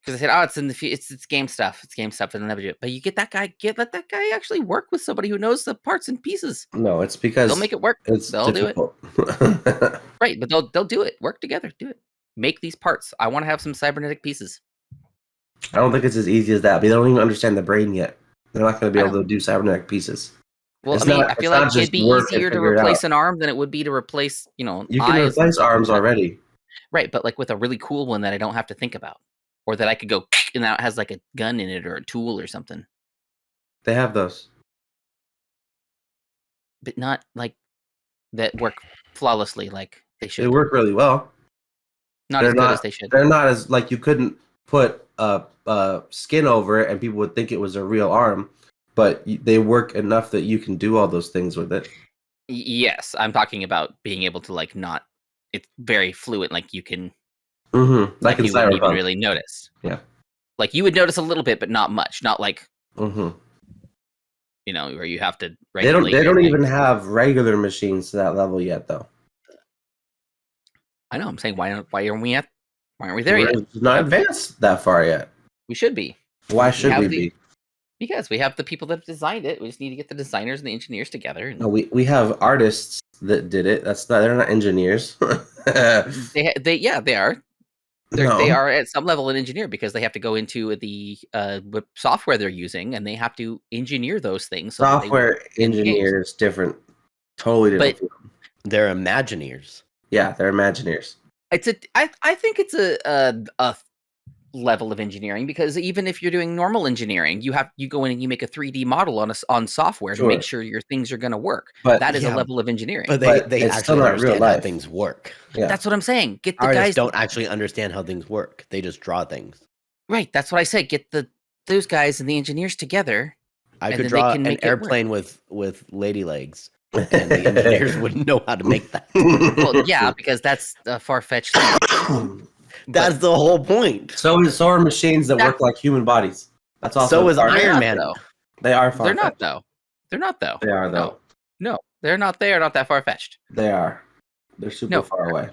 Because they said, "Oh, it's in the it's game stuff. It's game stuff," and they'll never do it. But you get that guy. Let that guy actually work with somebody who knows the parts and pieces. No, it's because they'll make it work. They'll difficult. Do it. Right, but they'll do it. Work together. Do it. Make these parts. I want to have some cybernetic pieces. I don't think it's as easy as that. But they don't even understand the brain yet. They're not going to be able to do cybernetic pieces. Well, I feel like it'd be easier to replace an arm than it would be to replace, you can replace arms already. Right, but like with a really cool one that I don't have to think about. Or that I could go and now it has like a gun in it or a tool or something. They have those. But not like that work flawlessly like they should. They work really well. Not as good as they should. They're not as, like, you couldn't put a skin over it and people would think it was a real arm. But they work enough that you can do all those things with it. Yes, I'm talking about being able to like not. It's very fluid. Like you can. Mm-hmm. Like you wouldn't even really notice. Yeah. Like you would notice a little bit, but not much. Not like. Mm-hmm. Where you have to. They don't even have regular machines to that level yet, though. I know. I'm saying why aren't we there yet? It's not advanced that far yet. We should be. Why should we be? Because we have the people that designed it. We just need to get the designers and the engineers together. No, we have artists that did it. They're not engineers. They are. They are at some level an engineer because they have to go into the software they're using and they have to engineer those things. Software engineer is different, totally different. But they're Imagineers. Yeah, they're Imagineers. I think it's a level of engineering because even if you're doing normal engineering, you go in and you make a 3D model on software to make sure your things are going to work. But that is a level of engineering. But they actually understand how things work. Yeah. That's what I'm saying. Get the artists guys don't actually understand how things work. They just draw things. Right. That's what I said. Get those guys and the engineers together. I could draw an airplane with lady legs. And the engineers wouldn't know how to make that. Well, yeah, because that's a far-fetched thing. That's the whole point. So are machines that work like human bodies. That's also so is Iron Man. Though. They are far-fetched. They're not though. They are though. No, they're not. They are not that far-fetched. They are. They're super far away.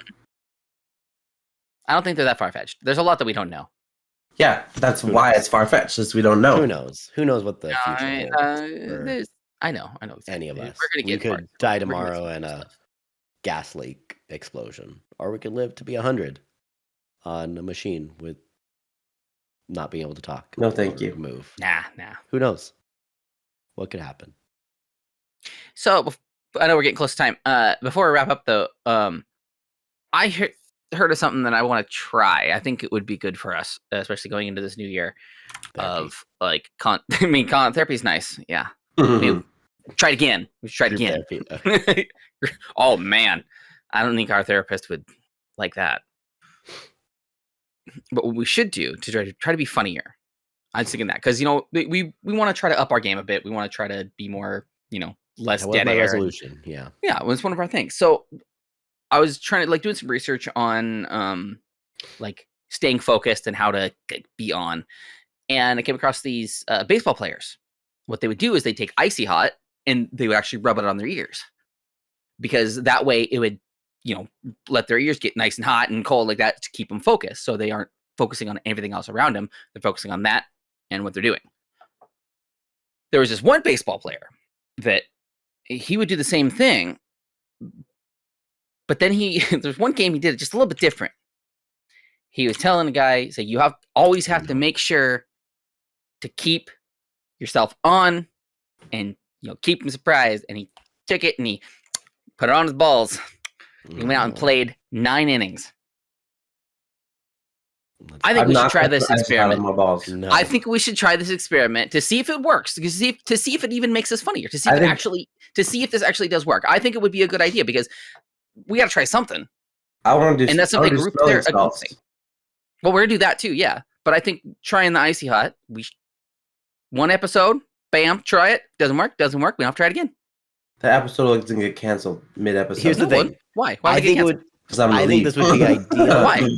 I don't think they're that far-fetched. There's a lot that we don't know. Yeah, that's why it's far-fetched, since we don't know. Who knows? Who knows what the future holds? I know. Any of us. We could die tomorrow in a gas leak explosion. Or we could live to be 100 on a machine with not being able to talk. No, thank you. Move. Nah. Who knows? What could happen? So, I know we're getting close to time. Before we wrap up, though, I heard of something that I want to try. I think it would be good for us, especially going into this new year. Therapy. Of like, therapy is nice. Yeah. Try it again. We should try it again. Oh man, I don't think our therapist would like that. But what we should do to try to be funnier. I was thinking that because we want to try to up our game a bit. We want to try to be more less dead air. Resolution. Yeah. Yeah, it was one of our things. So I was trying to doing some research on staying focused and how to be on, and I came across these baseball players. What they would do is they take Icy Hot and they would actually rub it on their ears because that way it would, let their ears get nice and hot and cold like that to keep them focused. So they aren't focusing on everything else around them. They're focusing on that and what they're doing. There was this one baseball player that he would do the same thing, but then there's one game he did it just a little bit different. He was telling the guy, say, you always have to make sure to keep yourself on and keep him surprised. And he took it and he put it on his balls. He went out and played 9 innings. I think we should try this experiment. No. I think we should try this experiment to see if it works, to see if it even makes us funnier, to see if this actually does work. I think it would be a good idea because we got to try something. I want to do, and that's a big group there. Well, we're gonna do that too, yeah. But I think trying the Icy Hot, one episode, bam, try it. Doesn't work. We don't have to try it again. The episode doesn't get canceled mid-episode. Here's the thing. Why? I think it would. I think this would be ideal. Why?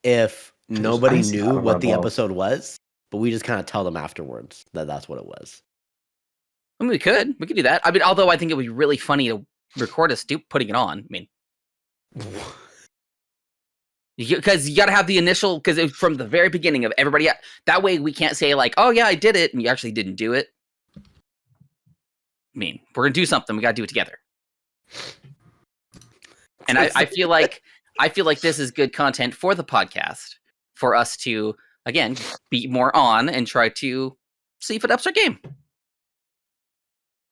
If nobody knew what the episode was, but we just kind of tell them afterwards that that's what it was. I mean, we could do that. I mean, although I think it would be really funny to record us putting it on. I mean, because you got to have the initial, because it was from the very beginning of everybody. That way we can't say like, oh yeah, I did it, and you actually didn't do it. I mean, we're gonna do something. We got to do it together. And I feel like this is good content for the podcast for us to again be more on and try to see if it ups our game.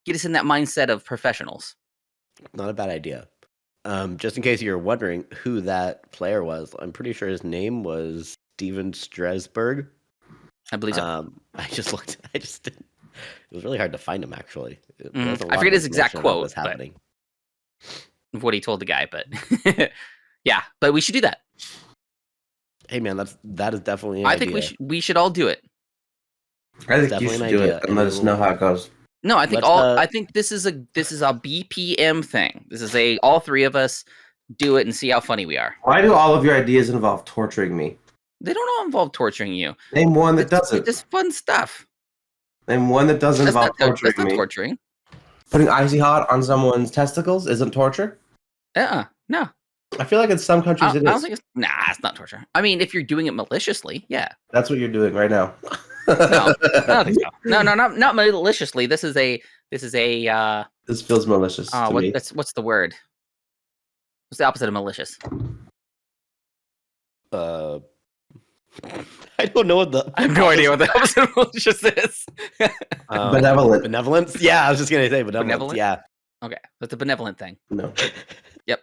Get us in that mindset of professionals. Not a bad idea. Just in case you're wondering who that player was, I'm pretty sure his name was Steven Strasberg. I believe so. I just didn't. It was really hard to find him, actually. I forget his exact quote. Was happening. Of what he told the guy, but yeah, but we should do that. Hey man, that is definitely an idea. I think we should all do it. I think you should do it and let us know how it goes. No, I think I think this is a BPM thing. This is all three of us do it and see how funny we are. Why do all of your ideas involve torturing me? They don't all involve torturing you. Name one that doesn't. It's just fun stuff. Name one that doesn't involve torturing me. That's not torturing. Putting Icy Hot on someone's testicles isn't torture? No. I feel like in some countries it is. I don't think it's not torture. I mean, if you're doing it maliciously, yeah. That's what you're doing right now. No, I don't think so. No, not maliciously. This feels malicious to me. What's the word? What's the opposite of malicious? I don't know what I have no idea what the opposite of malicious is. Benevolent. Benevolence? Yeah, I was just gonna say benevolence. Yeah. Okay, that's a benevolent thing. No. Yep.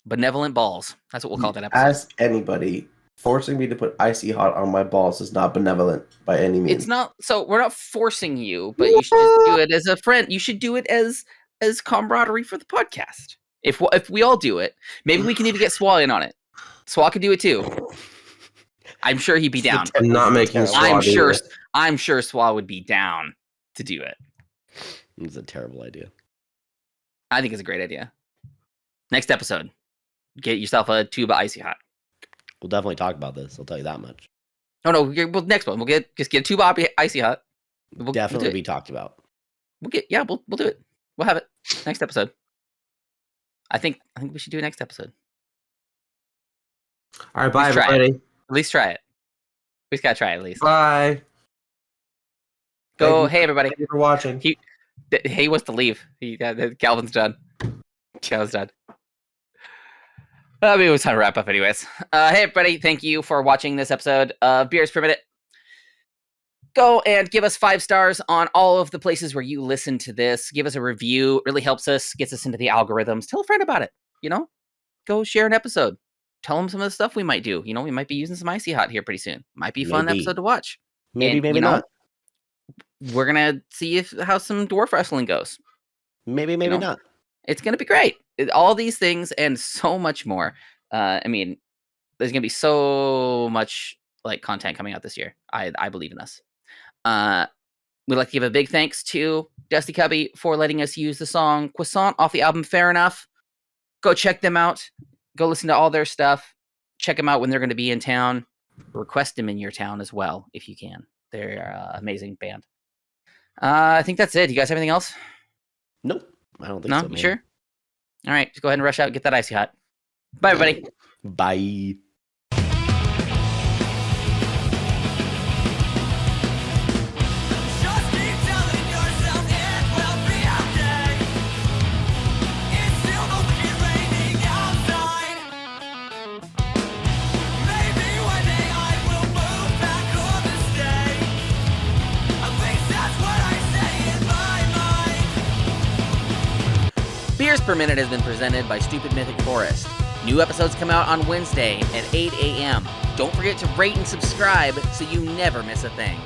Benevolent balls. That's what we'll call that episode. Ask anybody. Forcing me to put Icy Hot on my balls is not benevolent by any means. It's not. So we're not forcing you, but you should just do it as a friend. You should do it as camaraderie for the podcast. If we all do it, maybe we can even get Swall in on it. Swall could do it too. I'm sure he'd be down. I'm not making Swall. I'm sure Swall would be down to do it. It's a terrible idea. I think it's a great idea. Next episode, get yourself a tube of Icy Hot. We'll definitely talk about this. I'll tell you that much. Oh no! Well, next one we'll just get a tube of Icy Hot. We'll definitely be talked about. We'll do it. We'll have it next episode. I think we should do it next episode. All right, bye everybody. At least try it. We just gotta try it at least. Bye. Hey everybody. Thank you for watching. He wants to leave. Calvin's done. Calvin's done. Maybe it was time to wrap up anyways. Hey everybody, thank you for watching this episode of Beers Per Minute. Go and give us 5 stars on all of the places where you listen to this. Give us a review. It really helps us, gets us into the algorithms. Tell a friend about it, Go share an episode. Tell them some of the stuff we might do. We might be using some Icy Hot here pretty soon. Might be a fun episode to watch. Maybe not. We're going to see how some dwarf wrestling goes. Maybe not. It's going to be great. All these things and so much more. I mean, there's going to be so much content coming out this year. I believe in this. We'd like to give a big thanks to Dusty Cubby for letting us use the song Croissant off the album Fair Enough. Go check them out. Go listen to all their stuff. Check them out when they're going to be in town. Request them in your town as well, if you can. They're an amazing band. I think that's it. You guys have anything else? Nope. I don't think so. No? You sure? All right. Just go ahead and rush out and get that Icy Hot. Bye, everybody. Bye. Beers Per Minute has been presented by Stupid Mythic Forest. New episodes come out on Wednesday at 8 a.m. Don't forget to rate and subscribe so you never miss a thing.